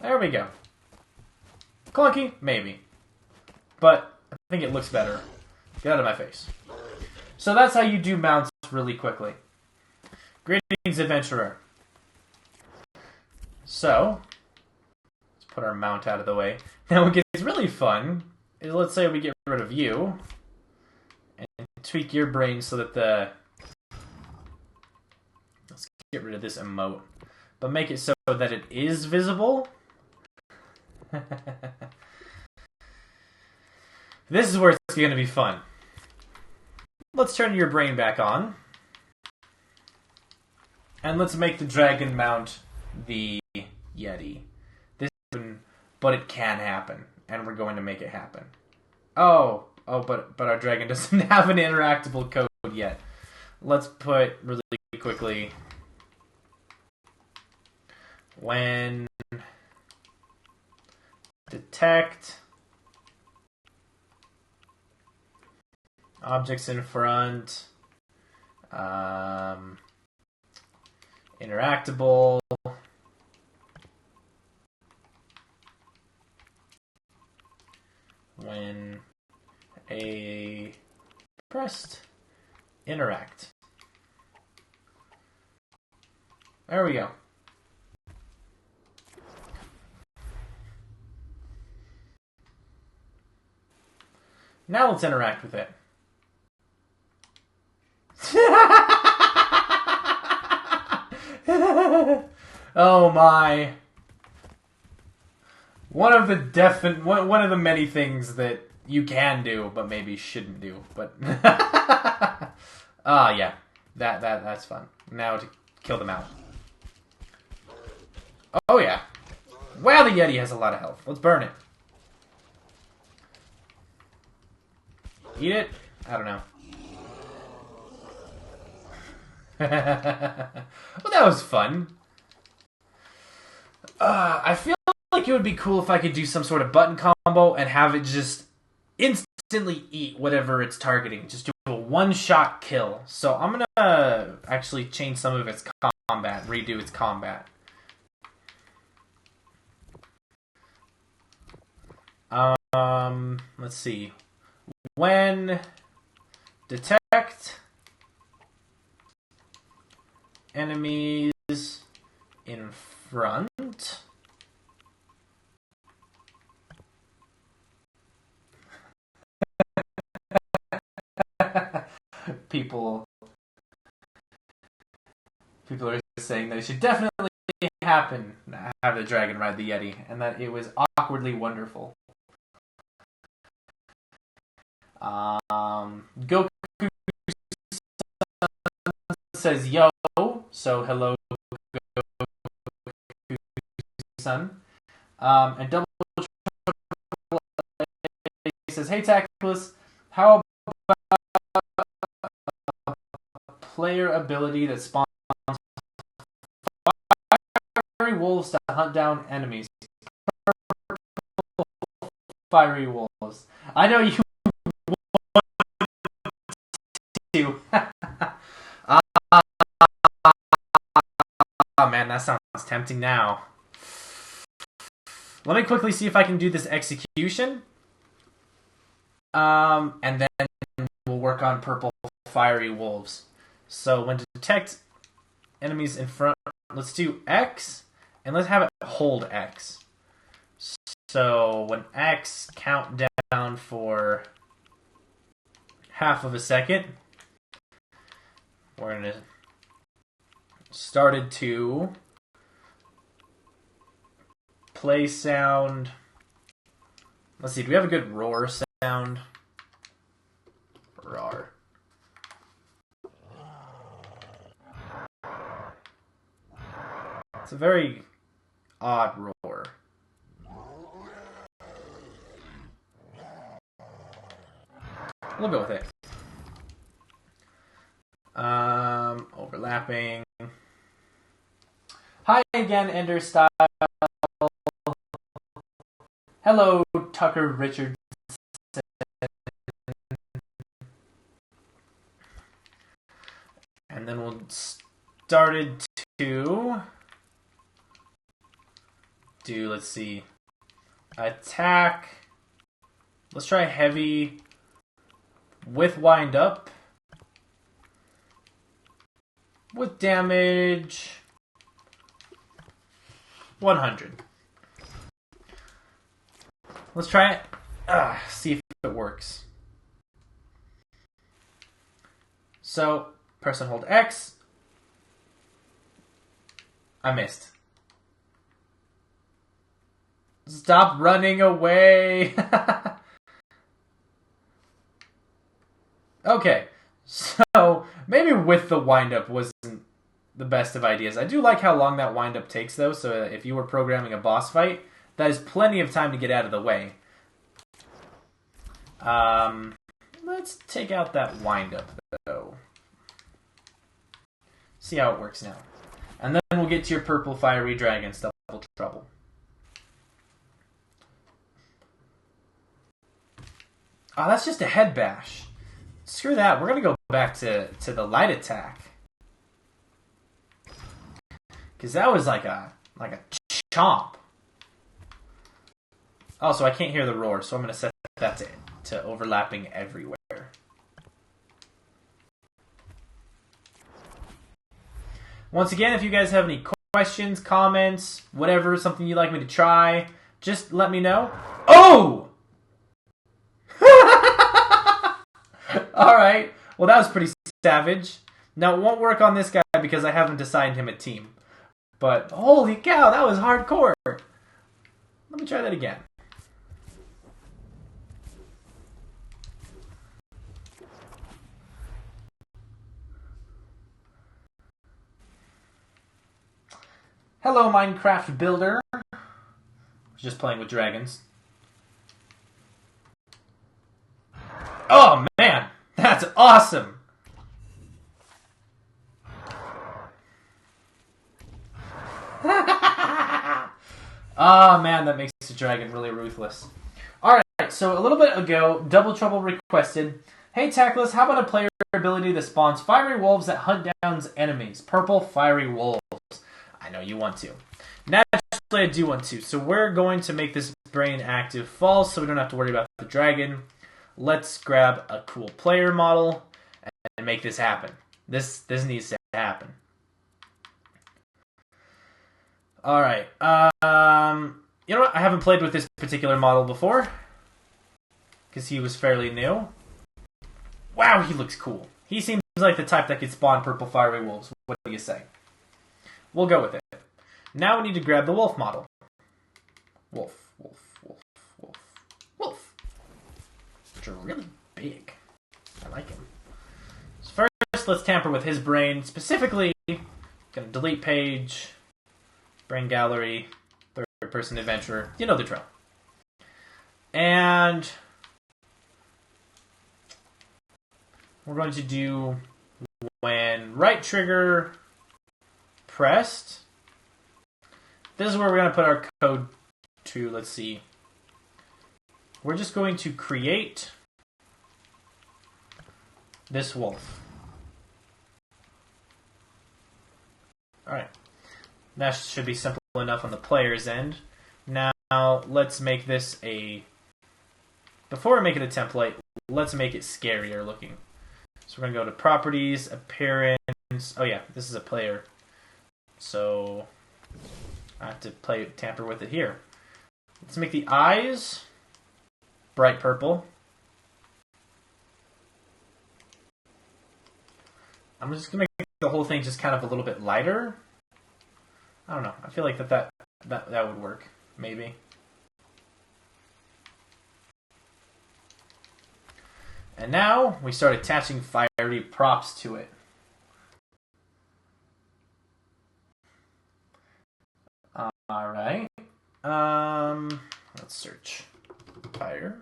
There we go. Clunky? Maybe. But I think it looks better. Get out of my face. So that's how you do mounts really quickly. Greetings, adventurer. So, let's put our mount out of the way. Now what gets really fun is, let's say we get rid of you and tweak your brain so that let's get rid of this emote, but make it so that it is visible. This is where it's going to be fun. Let's turn your brain back on. And let's make the dragon mount the Yeti. This happen, but it can happen. And we're going to make it happen. Oh, but our dragon doesn't have an interactable code yet. Let's put really quickly when detect objects in front, interactable, when a pressed interact. There we go. Now let's interact with it. Oh my. One of the many things that you can do but maybe shouldn't do. But yeah. That's fun. Now to kill them out. Oh yeah. Wow, the Yeti has a lot of health. Let's burn it. Eat it? I don't know. Well, that was fun. I feel like it would be cool if I could do some sort of button combo and have it just instantly eat whatever it's targeting. Just do a one-shot kill. So I'm going to actually change some of its combat, redo its combat. Let's see. When detect enemies in front, people are saying that it should definitely happen, have the dragon ride the Yeti, and that it was awkwardly wonderful. Goku says yo, so hello, son. And double says, hey Tackless, how about a player ability that spawns fiery wolves to hunt down enemies? Fiery wolves. I know you want to. Oh man, that sounds tempting now. Let me quickly see if I can do this execution. And then we'll work on purple fiery wolves. So when to detect enemies in front, let's do X, and let's have it hold X. So when X, count down for half of a second. We're gonna started to play sound. Let's see, do we have a good roar sound? Roar. It's a very odd roar. We'll go with it. Overlapping. Hi again, Ender Style. Hello, Tucker Richardson. And then we'll started to do, let's see, attack. Let's try heavy with wind up. With damage 100. Let's try it. See if it works. So, press and hold X. I missed. Stop running away. Okay. So, maybe with the wind-up wasn't the best of ideas. I do like how long that wind-up takes, though, so if you were programming a boss fight, that is plenty of time to get out of the way. Let's take out that wind-up, though. See how it works now. And then we'll get to your purple fiery dragons, Double Trouble. Oh, that's just a head bash. Screw that. We're going to go back to the light attack. Because that was like a chomp. Oh, so I can't hear the roar, so I'm going to set that to overlapping everywhere. Once again, if you guys have any questions, comments, whatever, something you'd like me to try, just let me know. Oh! Alright, well that was pretty savage. Now it won't work on this guy because I haven't assigned him a team. But holy cow, that was hardcore. Let me try that again. Hello, Minecraft Builder. Just playing with dragons. Oh man, that's awesome. Oh man, that makes the dragon really ruthless. Alright, so a little bit ago, Double Trouble requested, hey Tackless, how about a player ability that spawns fiery wolves that hunt down enemies? Purple fiery wolves. I know you want to. Naturally, I do want to. So we're going to make this brain active false so we don't have to worry about the dragon. Let's grab a cool player model and make this happen. This needs to happen. Alright. You know what? I haven't played with this particular model before. Because he was fairly new. Wow, he looks cool. He seems like the type that could spawn purple fiery wolves. What do you say? We'll go with it. Now we need to grab the wolf model. Wolf, wolf, wolf, wolf, wolf. Which are really big. I like him. So first, let's tamper with his brain. Specifically, gonna delete page, brain gallery, third-person adventurer. You know the drill. And we're going to do when right trigger pressed. This is where we're going to put our code to, let's see. We're just going to create this wolf. Alright. That should be simple enough on the player's end. Now, let's make this a... Before we make it a template, let's make it scarier looking. So we're going to go to Properties, Appearance... Oh yeah, this is a player. So, I have to tamper with it here. Let's make the eyes bright purple. I'm just going to make the whole thing just kind of a little bit lighter. I don't know. I feel like that would work. Maybe. And now we start attaching fiery props to it. Alright. Let's search fire.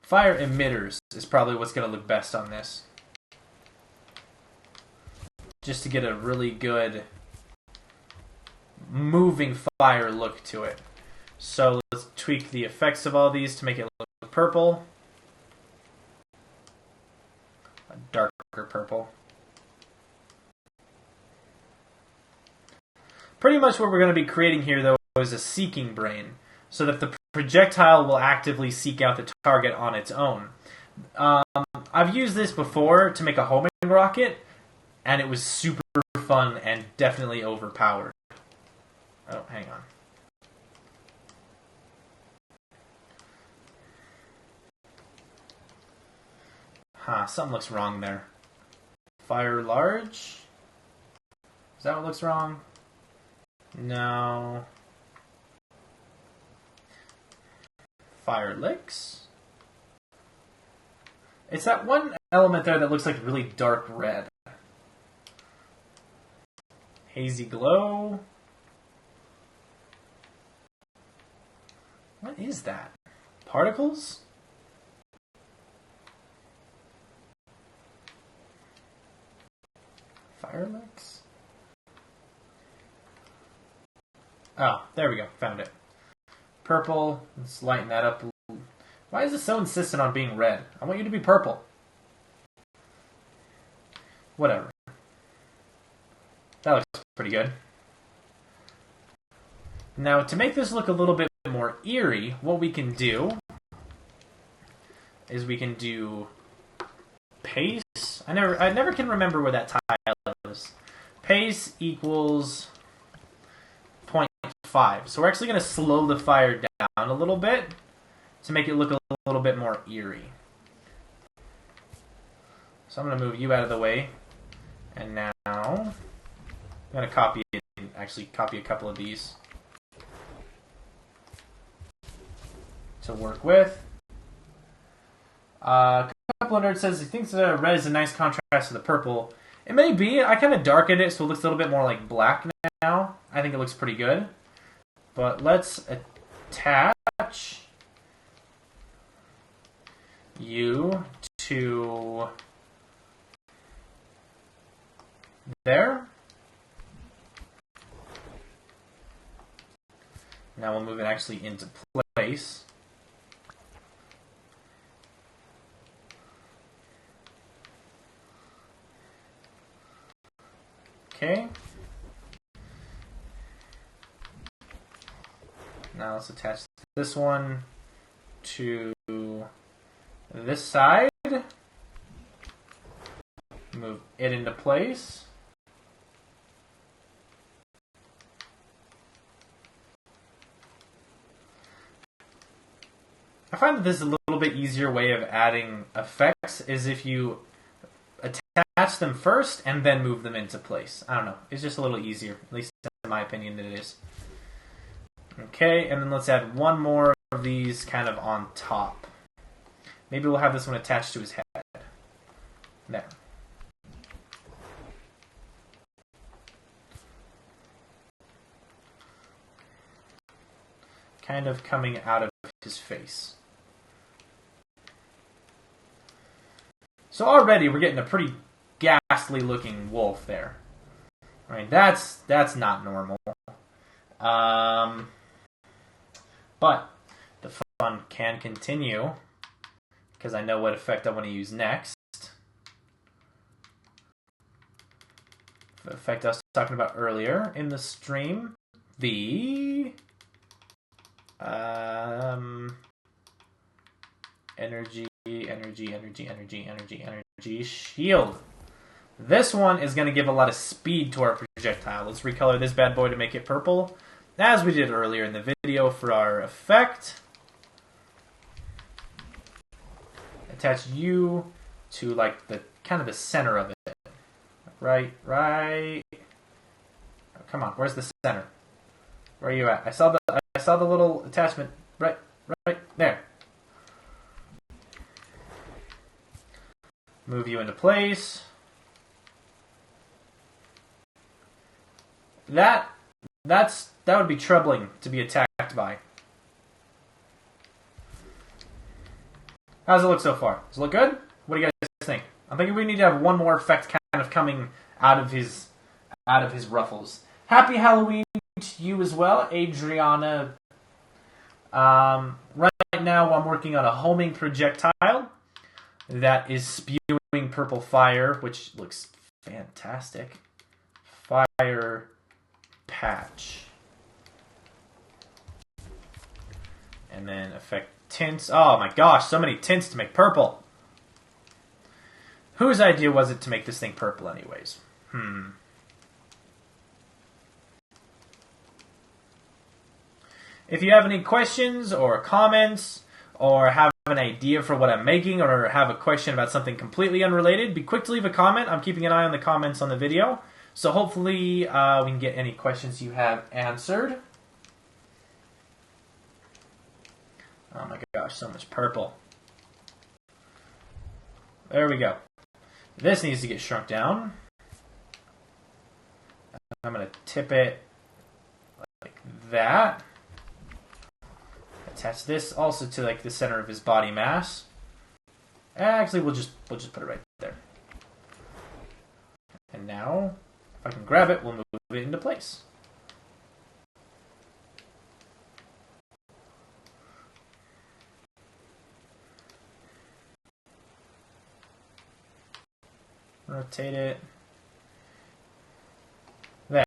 Fire emitters is probably what's going to look best on this. Just to get a really good moving fire look to it. So let's tweak the effects of all these to make it look purple. A darker purple. Pretty much what we're going to be creating here, though, is a seeking brain, so that the projectile will actively seek out the target on its own. I've used this before to make a homing rocket, and it was super fun and definitely overpowered. Oh, hang on. Something looks wrong there. Fire large? Is that what looks wrong? No. Fire licks? It's that one element there that looks like really dark red. Hazy glow? What is that? Particles? Fire licks? Oh, there we go. Found it. Purple. Let's lighten that up. Why is it so insistent on being red? I want you to be purple. Whatever. That looks pretty good. Now, to make this look a little bit more eerie, what we can do is we can do pace. I never can remember where that tile is. Pace equals 0.5. So we're actually going to slow the fire down a little bit to make it look a little bit more eerie. So I'm going to move you out of the way. And now I'm going to copy it, actually copy a couple of these to work with. A couple of nerds says he thinks the red is a nice contrast to the purple. It may be. I kind of darkened it so it looks a little bit more like black now. I think it looks pretty good. But let's attach you to there. Now we'll move it actually into place. Okay. Now let's attach this one to this side. Move it into place. I find that this is a little bit easier way of adding effects is if you attach them first and then move them into place. I don't know. It's just a little easier. At least in my opinion it is. Okay, and then let's add one more of these kind of on top. Maybe we'll have this one attached to his head. There. Kind of coming out of his face. So already we're getting a pretty ghastly looking wolf there. I mean, that's not normal. But the fun can continue because I know what effect I want to use next. The effect I was talking about earlier in the stream. The energy shield. This one is going to give a lot of speed to our projectile. Let's recolor this bad boy to make it purple, as we did earlier in the video for our effect. Attach you to like the kind of the center of it. Right. Oh, come on, where's the center? Where are you at? I saw the little attachment right there. Move you into place. That would be troubling to be attacked by. How does it look so far? Does it look good? What do you guys think? I'm thinking we need to have one more effect kind of coming out of his ruffles. Happy Halloween to you as well, Adriana. Right now I'm working on a homing projectile that is spewing purple fire, which looks fantastic. Fire patch. And then effect tints. Oh my gosh, so many tints to make purple. Whose idea was it to make this thing purple anyways? If you have any questions or comments, or have an idea for what I'm making, or have a question about something completely unrelated, be quick to leave a comment. I'm keeping an eye on the comments on the video. So hopefully we can get any questions you have answered. Oh my gosh, so much purple. There we go. This needs to get shrunk down. I'm going to tip it like that. Attach this also to like the center of his body mass. Actually, we'll just put it right there. And now, if I can grab it, we'll move it into place. Rotate it. There.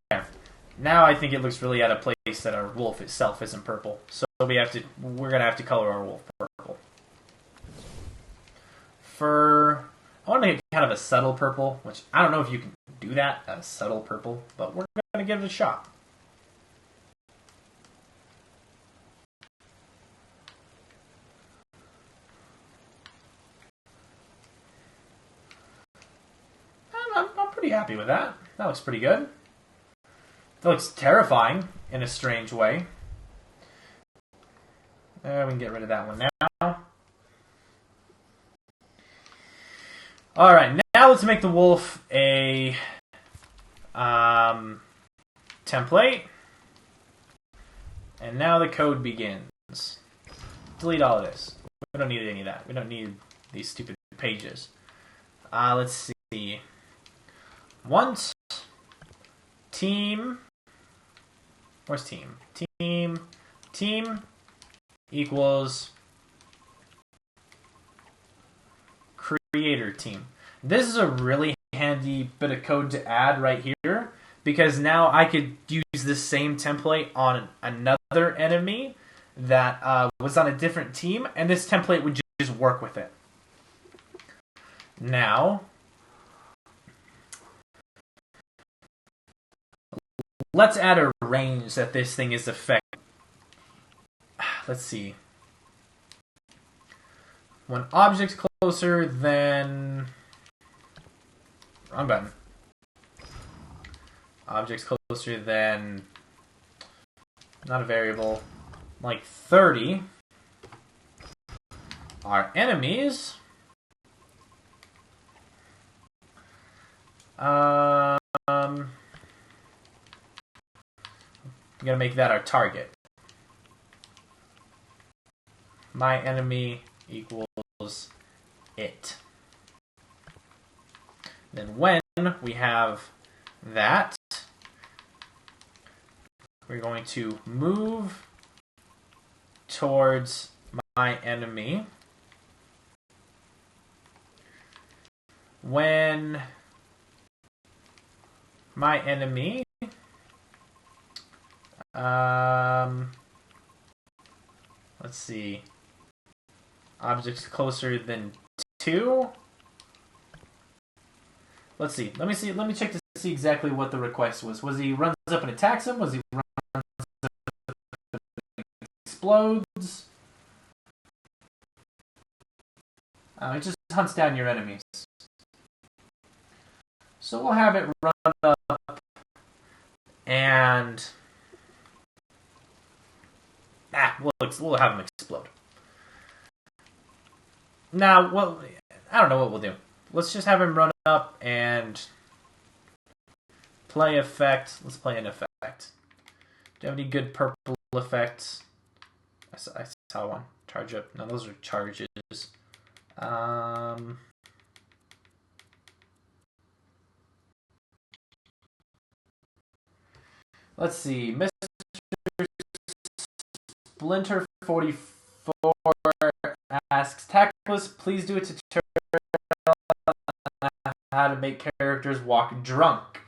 Now I think it looks really out of place that our wolf itself isn't purple. So we're gonna have to color our wolf purple. Fur. I want to make it kind of a subtle purple, which I don't know if you can do that, a subtle purple, but we're gonna give it a shot. I'm pretty happy with that. That looks pretty good. That looks terrifying in a strange way. We can get rid of that one now. Alright, now let's make the wolf a template. And now the code begins. Delete all of this. We don't need any of that. We don't need these stupid pages. Let's see. Once team, where's team? Team equals creator team. This is a really handy bit of code to add right here, because now I could use this same template on another enemy that was on a different team, and this template would just work with it. Now, let's add a range that this thing is affecting. Let's see. When objects closer than... Wrong button. Objects closer than... Not a variable. Like 30. Our enemies I'm gonna make that our target. My enemy equals it. Then when we have that, we're going to move towards my enemy. When my enemy let's see, objects closer than 2. Let's see. Let me check to see exactly what the request was. Was he runs up and attacks him? Was he runs up and explodes? It just hunts down your enemies. So we'll have it run up and we'll have him explode. Now, well, I don't know what we'll do. Let's just have him run up and play effect. Let's play an effect. Do you have any good purple effects? I saw one. Charge up. No, those are charges. Let's see. Mr. Splinter 44 asks, Tactless, please do a tutorial on how to make characters walk drunk.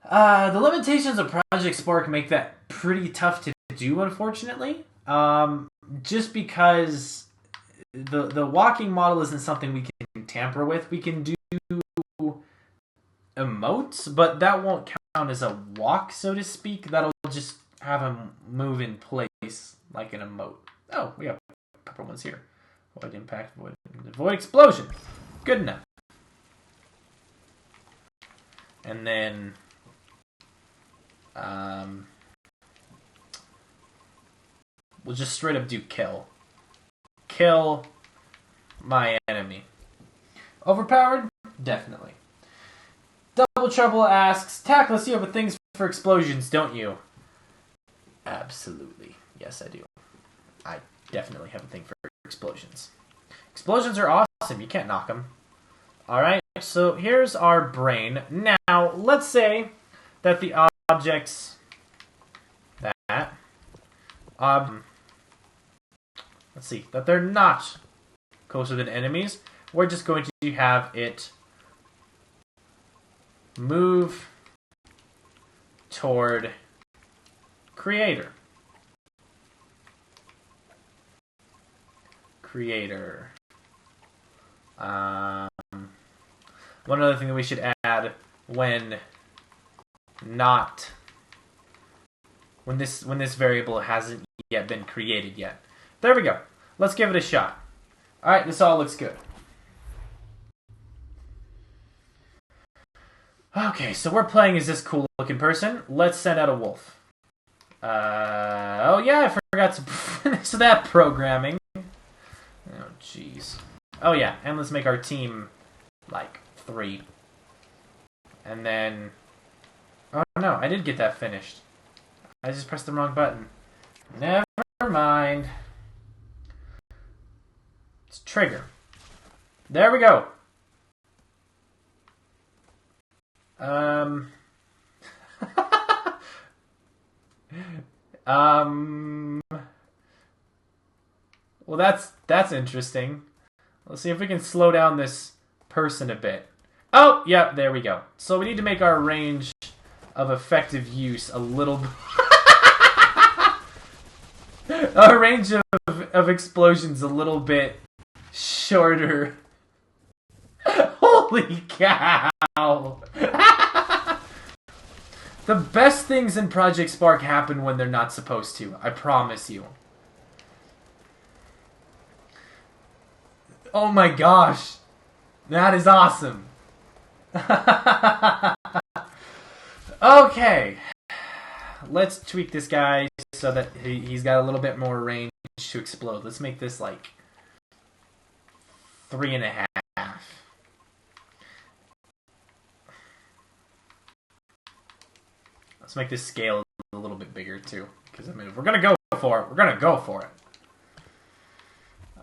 The limitations of Project Spark make that pretty tough to do, unfortunately. Just because the walking model isn't something we can tamper with. We can do emotes, but that won't count as a walk, so to speak. That'll just have him move in place like an emote. Oh, we have purple ones here. Void impact, void explosion. Good enough. And then we'll just straight up do kill. Kill my enemy. Overpowered? Definitely. Double Trouble asks, Tactless, you have a thing for explosions, don't you? Absolutely. Yes, I do. I definitely have a thing for explosions. Explosions are awesome. You can't knock them. Alright, so here's our brain. Now, let's say that the objects that let's see, that they're not closer than enemies. We're just going to have it move toward creator. One other thing that we should add when this variable hasn't yet been created yet. There we go. Let's give it a shot. Alright, this all looks good. Okay, so we're playing as this cool looking person. Let's send out a wolf. Oh yeah, I forgot to finish that programming. Oh jeez. Oh yeah, and let's make our team like 3. And then oh no, I did get that finished. I just pressed the wrong button. Never mind. It's trigger. There we go. Well, that's interesting. Let's see if we can slow down this person a bit. Oh, yeah, there we go. So we need to make our range of effective use a little our range of explosions a little bit shorter. Holy cow! The best things in Project Spark happen when they're not supposed to. I promise you. Oh my gosh. That is awesome. Okay. Let's tweak this guy so that he's got a little bit more range to explode. Let's make this like 3.5. Let's make this scale a little bit bigger too, because I mean, if we're gonna go for it, we're gonna go for it.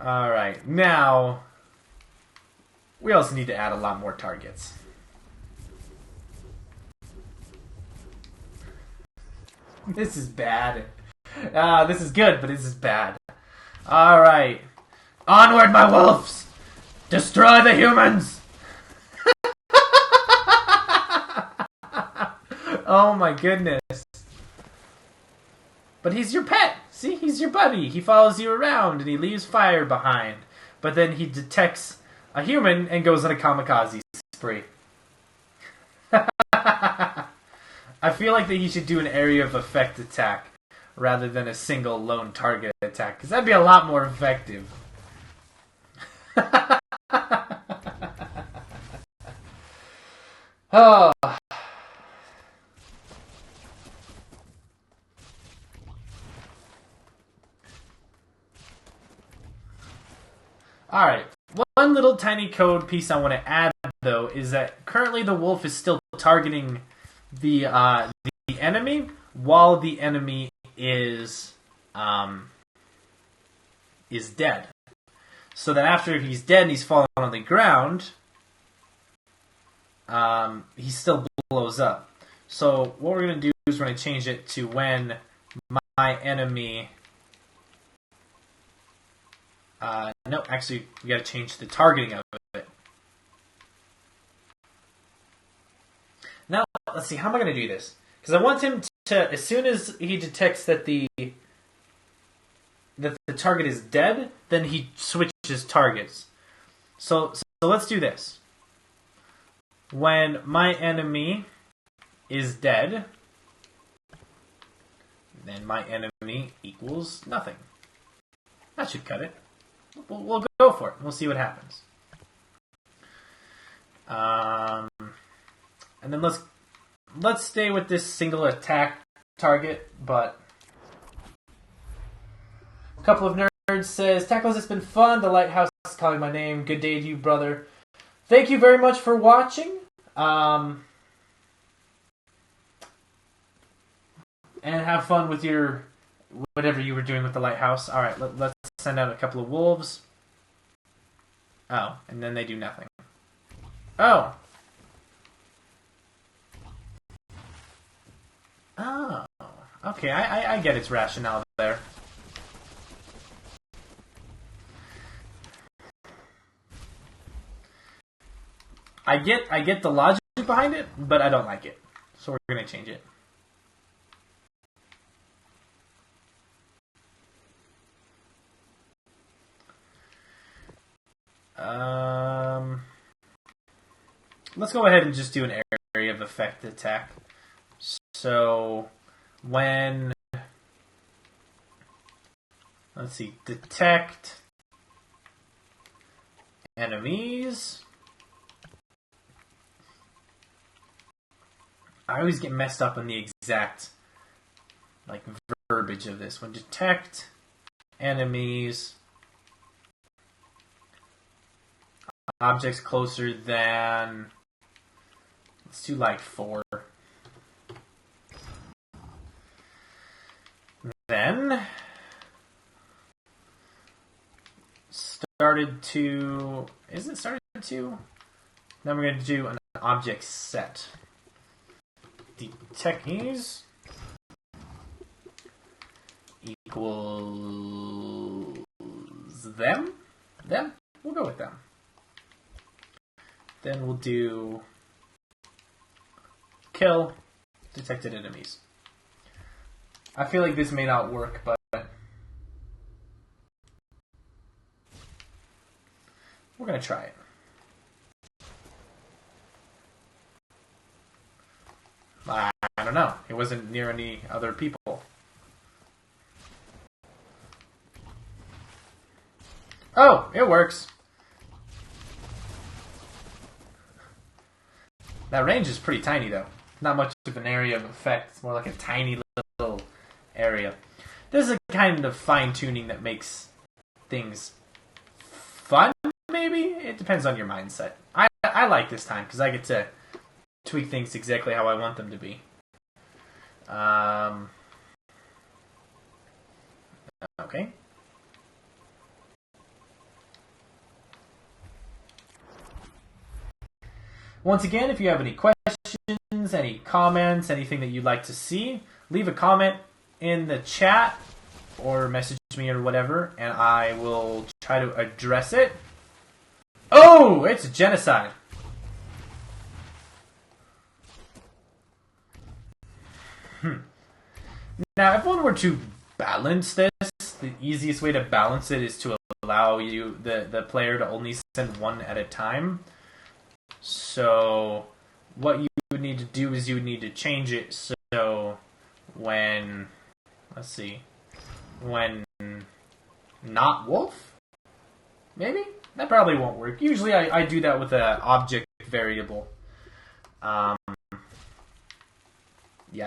All right, now we also need to add a lot more targets. This is bad. This is good, but this is bad. All right, onward, my wolves! Destroy the humans! Oh my goodness. But he's your pet. See, he's your buddy. He follows you around and he leaves fire behind. But then he detects a human and goes on a kamikaze spree. I feel like that he should do an area of effect attack rather than a single lone target attack, because that'd be a lot more effective. Oh. Alright, one little tiny code piece I want to add, though, is that currently the wolf is still targeting the enemy while the enemy is dead. So that after he's dead and he's fallen on the ground, he still blows up. So what we're going to do is we're going to change it to when my enemy... no, actually, we got to change the targeting of it. Now, let's see, how am I going to do this? Because I want him to, as soon as he detects that the target is dead, then he switches targets. So let's do this. When my enemy is dead, then my enemy equals nothing. That should cut it. We'll go for it. We'll see what happens. And then let's stay with this single attack target, but a couple of nerds says, Tackles, it's been fun. The lighthouse is calling my name. Good day to you, brother. Thank you very much for watching. And have fun with your whatever you were doing with the lighthouse. All right, let's send out a couple of wolves. Oh, and then they do nothing. Oh. Oh. Okay, I get its rationale there. I get the logic behind it, but I don't like it. So we're going to change it. Let's go ahead and just do an area of effect attack. So when, let's see, detect enemies. I always get messed up on the exact verbiage of this. When detect enemies, objects closer than, let's do 4. Then started to, is it started to? Then we're going to do an object set. Detect these equals them. We'll go with them. Then we'll do kill detected enemies. I feel like this may not work, but we're going to try it. I don't know. It wasn't near any other people. Oh, it works. That range is pretty tiny, though. Not much of an area of effect. It's more like a tiny little area. There's a kind of fine-tuning that makes things fun, maybe? It depends on your mindset. I like this time, because I get to tweak things exactly how I want them to be. Okay. Once again, if you have any questions, any comments, anything that you'd like to see, leave a comment in the chat or message me or whatever, and I will try to address it. Oh, it's a genocide. Now, if one were to balance this, the easiest way to balance it is to allow you the player to only send one at a time. So what you would need to do is you would need to change it so when, let's see, when not wolf, maybe? That probably won't work. Usually I do that with an object variable. Yeah,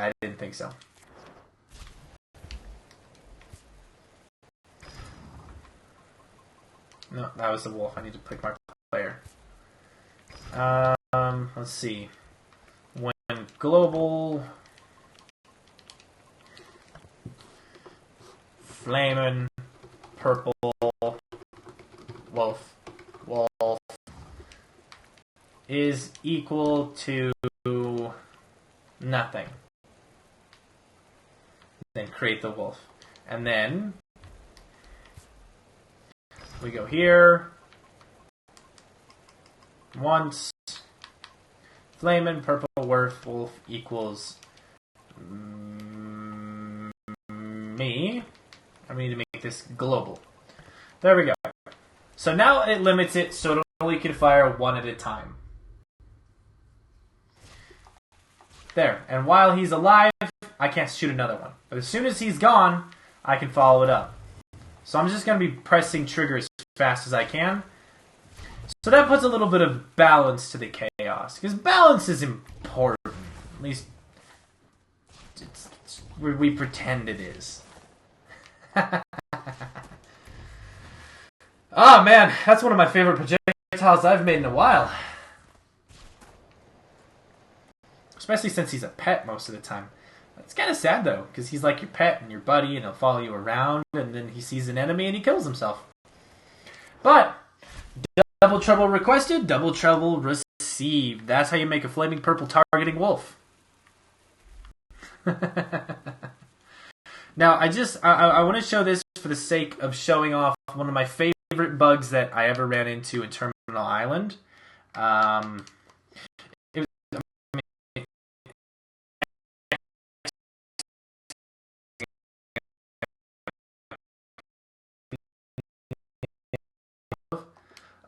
I didn't think so. No, that was the wolf. I need to pick my player. Let's see. When global flamin' purple wolf is equal to nothing, then create the wolf, and then we go here. Once flamin' purple wolf equals me, and we need to make this global. There we go. So now it limits it so it only can fire one at a time. There. And while he's alive, I can't shoot another one. But as soon as he's gone, I can follow it up. So I'm just going to be pressing trigger as fast as I can. So that puts a little bit of balance to the chaos. Because balance is important. At least we pretend it is. Oh man, that's one of my favorite projectiles I've made in a while. Especially since he's a pet most of the time. It's kind of sad though, because he's like your pet and your buddy and he'll follow you around and then he sees an enemy and he kills himself. But double trouble requested, double trouble received. That's how you make a flaming purple targeting wolf. Now, I want to show this for the sake of showing off one of my favorite bugs that I ever ran into in Terminal Island.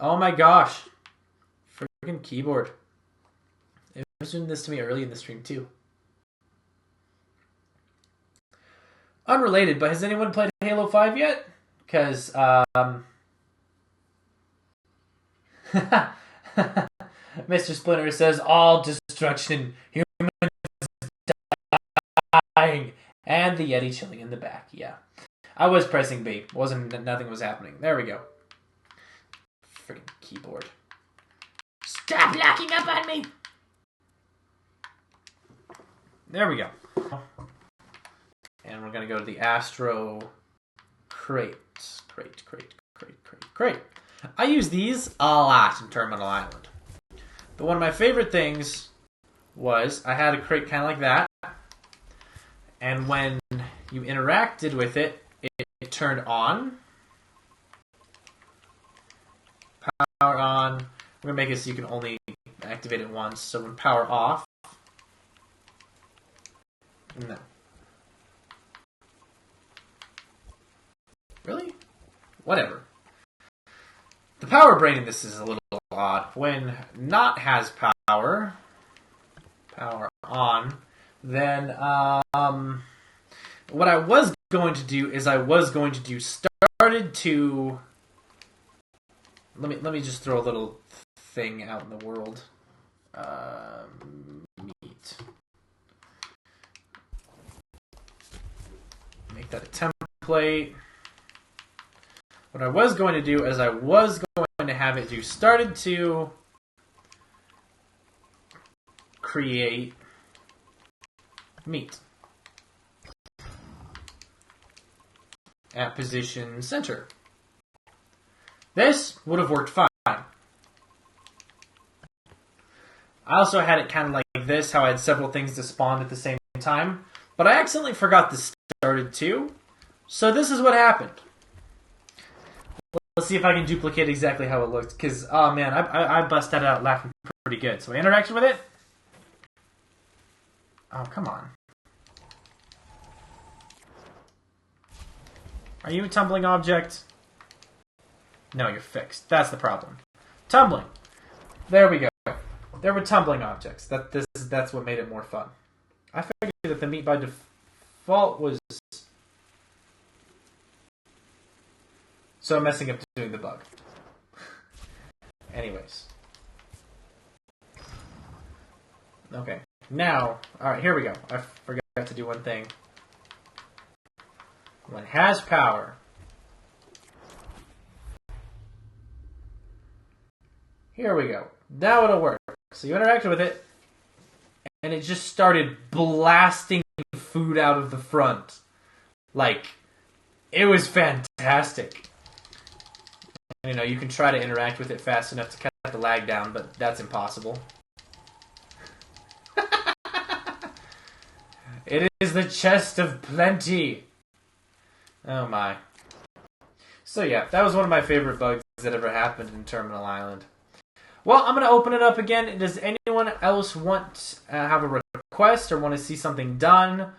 Oh my gosh. Freaking keyboard. It was doing this to me early in the stream too. Unrelated, but has anyone played Halo 5 yet? Because, Mr. Splinter says, all destruction, humans dying, and the Yeti chilling in the back. Yeah. I was pressing B. Nothing was happening. There we go. Freaking keyboard. Stop locking up on me! There we go. And we're going to go to the Astro Crate. Crate. I use these a lot in Terminal Island. But one of my favorite things was I had a crate kind of like that. And when you interacted with it, it turned on. Power on. We're going to make it so you can only activate it once. So when power off. No. Really? Whatever. The power brain in this is a little odd. When not has power on, then what I was going to do is started to. Let me just throw a little thing out in the world. Meat. Make that a template. What I was going to do is I was going to have it do started to create meat. at position center. This would have worked fine. I also had it kind of like this, how I had several things to spawn at the same time, but I accidentally forgot this started too, so this is what happened. Let's see if I can duplicate exactly how it looked, because, oh man, I busted out laughing pretty good. So I interacted with it. Oh, come on. Are you a tumbling object? No, you're fixed. That's the problem. Tumbling. There we go. There were tumbling objects. That's what made it more fun. I figured that the meat by default was... So I'm messing up doing the bug. Anyways. Okay. Now, alright, here we go. I forgot to do one thing. When it has power. Here we go. Now it'll work. So you interacted with it, and it just started blasting food out of the front. Like, it was fantastic. And, you know, you can try to interact with it fast enough to cut the lag down, but that's impossible. It is the chest of plenty. Oh my. So yeah, that was one of my favorite bugs that ever happened in Terminal Island. Well, I'm going to open it up again. Does anyone else want have a request or want to see something done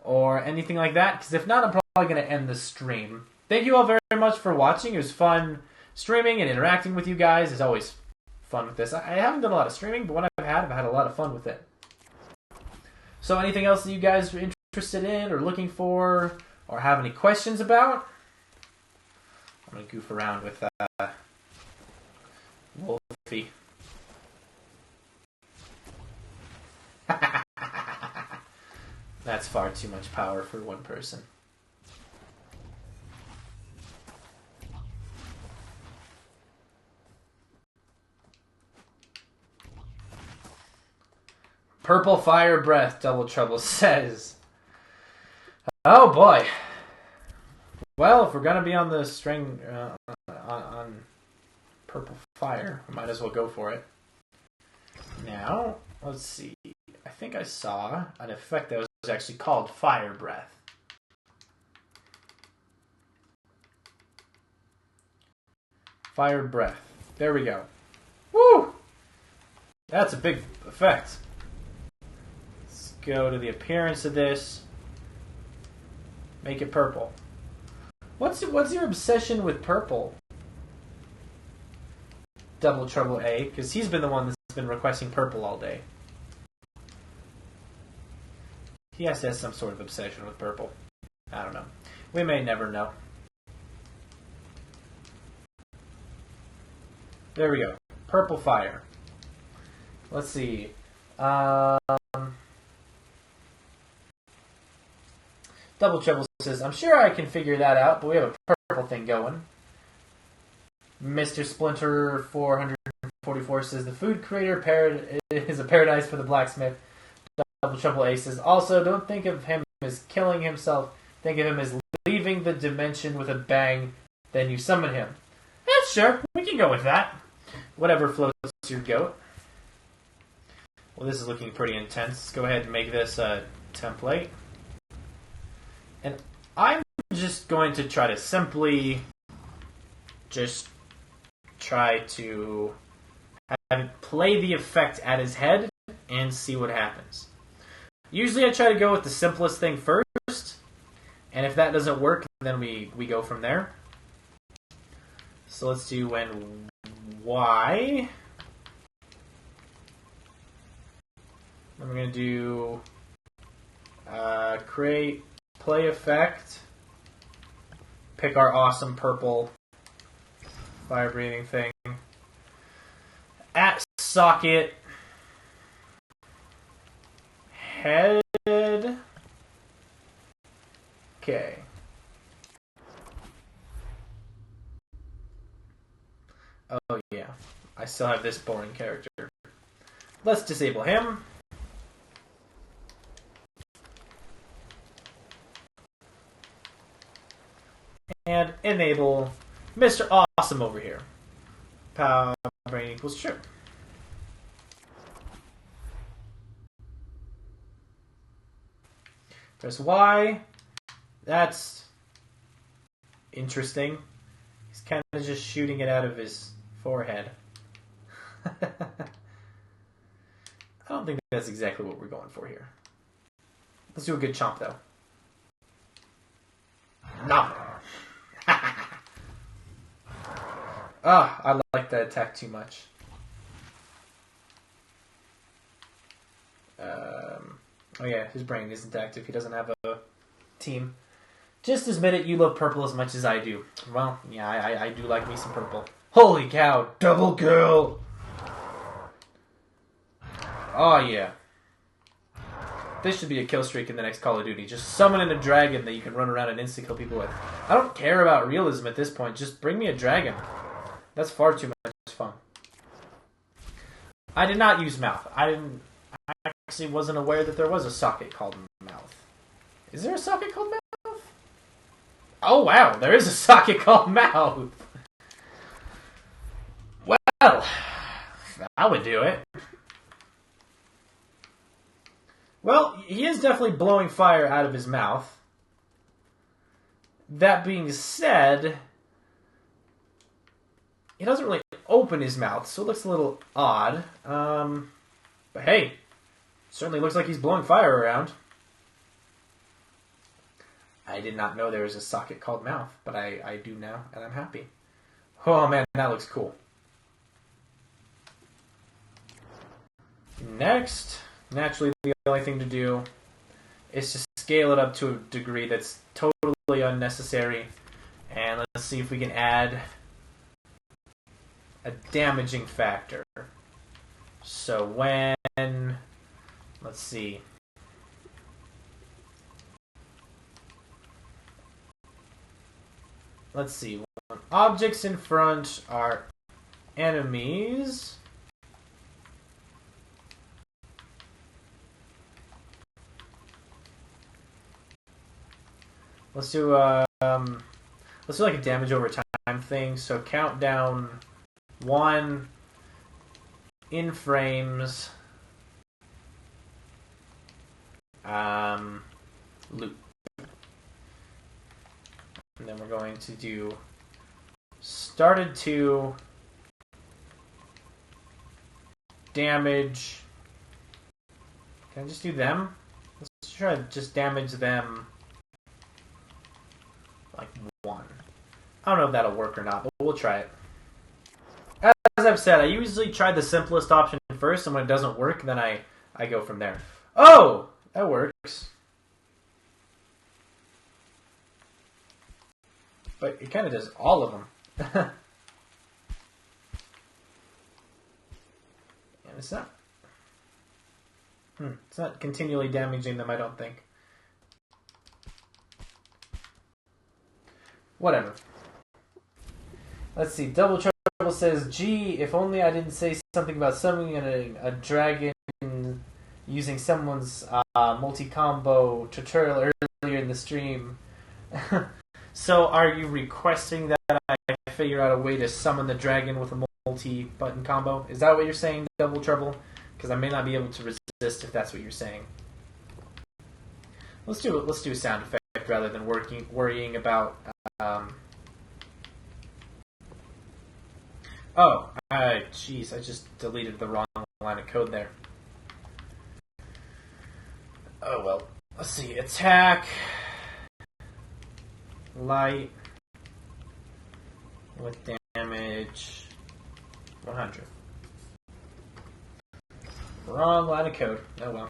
or anything like that? Because if not, I'm probably going to end the stream. Thank you all very much for watching. It was fun streaming and interacting with you guys. It's always fun with this. I haven't done a lot of streaming, but when I've had a lot of fun with it. So anything else that you guys are interested in or looking for or have any questions about? I'm going to goof around with Wolfie. That's far too much power for one person. Purple fire breath, Double Trouble says. Oh boy. Well, if we're going to be on the string on purple fire, we might as well go for it. Now, let's see. I think I saw an effect that was actually called fire breath. Fire breath. There we go. Woo! That's a big effect. Let's go to the appearance of this. Make it purple. What's your obsession with purple? Double Trouble A, because he's been the one that's been requesting purple all day. He has to have some sort of obsession with purple. I don't know. We may never know. There we go. Purple fire. Let's see. Double Trouble says, I'm sure I can figure that out, but we have a purple thing going. Mr. Splinter 444 says, the food creator is a paradise for the blacksmith. Double Trouble A says, also, don't think of him as killing himself. Think of him as leaving the dimension with a bang. Then you summon him. Yeah, sure. We can go with that. Whatever floats your goat. Well, this is looking pretty intense. Let's go ahead and make this a template. And I'm just going to try to simply just try to have him play the effect at his head and see what happens. Usually I try to go with the simplest thing first, and if that doesn't work, then we go from there. So let's do when Y. Then we're going to do create play effect. Pick our awesome purple fire breathing thing. At socket head. Okay. Oh yeah. I still have this boring character. Let's disable him. and enable Mr. Awesome over here. Power brain equals true. Press Y. That's interesting. He's kind of just shooting it out of his forehead. I don't think that's exactly what we're going for here. Let's do a good chomp, though. No. I like that attack too much. Oh yeah, his brain isn't active. He doesn't have a team. Just admit it, you love purple as much as I do. Well, yeah, I do like me some purple. Holy cow, double kill! Oh yeah. This should be a kill streak in the next Call of Duty. Just summon in a dragon that you can run around and insta-kill people with. I don't care about realism at this point. Just bring me a dragon. That's far too much fun. I did not use mouth. I actually wasn't aware that there was a socket called mouth. Is there a socket called mouth? Oh wow, there is a socket called mouth. Well, that would do it. Well, he is definitely blowing fire out of his mouth. That being said, he doesn't really open his mouth, so it looks a little odd. But hey, certainly looks like he's blowing fire around. I did not know there was a socket called mouth, but I do now, and I'm happy. Oh man, that looks cool. Next, naturally the only thing to do is to scale it up to a degree that's totally unnecessary. And let's see if we can add a damaging factor. So when, let's see. Let's see. When objects in front are enemies, let's do like a damage over time thing. So count down 1 in frames. Loop. And then we're going to do started to damage. Can I just do them? Let's try to just damage them like 1. I don't know if that'll work or not, but we'll try it. As I've said, I usually try the simplest option first, and when it doesn't work, then I go from there. Oh! That works. But it kind of does all of them. And it's not... It's not continually damaging them, I don't think. Whatever. Let's see. Double Trouble says, gee, if only I didn't say something about summoning a dragon using someone's multi-combo tutorial earlier in the stream. So are you requesting that I figure out a way to summon the dragon with a multi-button combo? Is that what you're saying, Double Trouble? Because I may not be able to resist if that's what you're saying. Let's do a sound effect rather than worrying about... jeez, I just deleted the wrong line of code there. Oh well. Let's see. Attack. Light. With damage. 100. Wrong line of code. Oh well.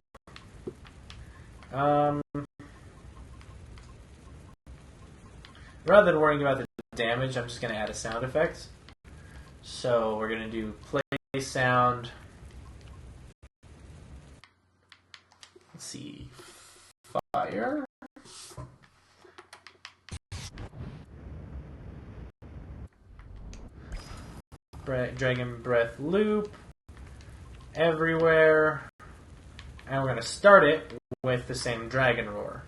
Rather than worrying about the damage, I'm just going to add a sound effect. So we're going to do play sound. Let's see. Fire. Dragon breath loop. Everywhere. And we're going to start it with the same dragon roar.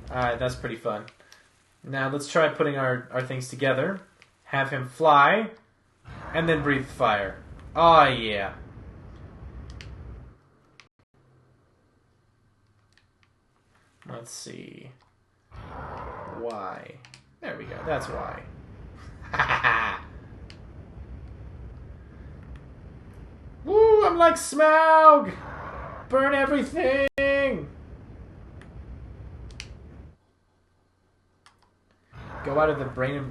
Alright, that's pretty fun. Now let's try putting our things together. Have him fly, and then breathe fire. Oh yeah. Let's see. Y. There we go. That's Y. Woo! I'm like Smaug! Burn everything! Go out of the brain of...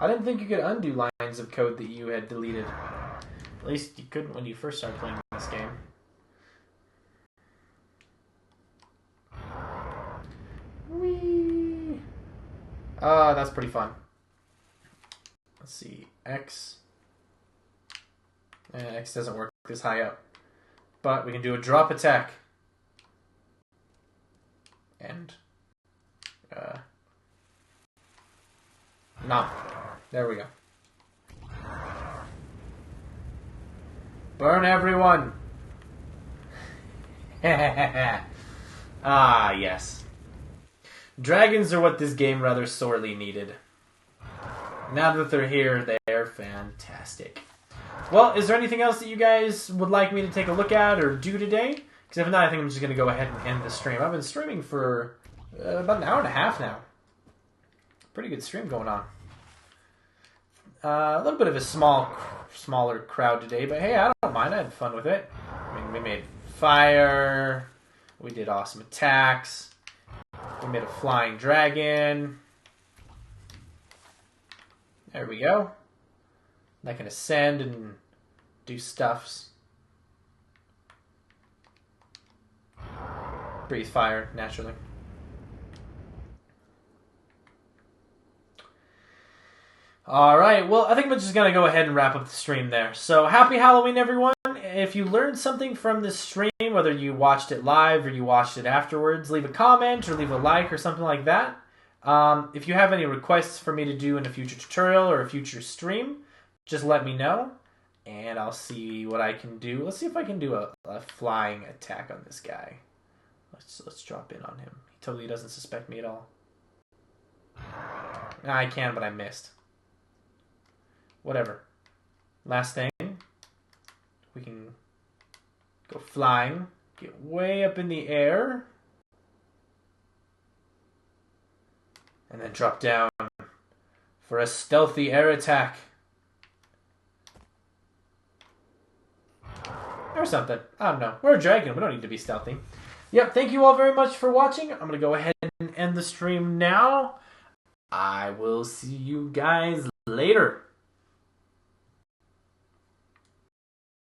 I didn't think you could undo lines of code that you had deleted. At least you couldn't when you first started playing this game. Whee! That's pretty fun. Let's see. X. X doesn't work this high up. But we can do a drop attack. And... no. There we go. Burn everyone! Ah, yes. Dragons are what this game rather sorely needed. Now that they're here, they're fantastic. Well, is there anything else that you guys would like me to take a look at or do today? Because if not, I think I'm just going to go ahead and end the stream. I've been streaming for about an hour and a half now. Pretty good stream going on. A little bit of a smaller crowd today, but hey, I don't mind. I had fun with it. I mean, we made fire. We did awesome attacks. We made a flying dragon. There we go. That can ascend and do stuffs. Breathe fire, naturally. Alright, well, I think we're just going to go ahead and wrap up the stream there. So, happy Halloween, everyone. If you learned something from this stream, whether you watched it live or you watched it afterwards, leave a comment or leave a like or something like that. If you have any requests for me to do in a future tutorial or a future stream, just let me know, and I'll see what I can do. Let's see if I can do a flying attack on this guy. Let's drop in on him. He totally doesn't suspect me at all. I can, but I missed. Whatever. Last thing. We can go flying. Get way up in the air. And then drop down for a stealthy air attack. Or something. I don't know. We're a dragon. We don't need to be stealthy. Yep, thank you all very much for watching. I'm going to go ahead and end the stream now. I will see you guys later.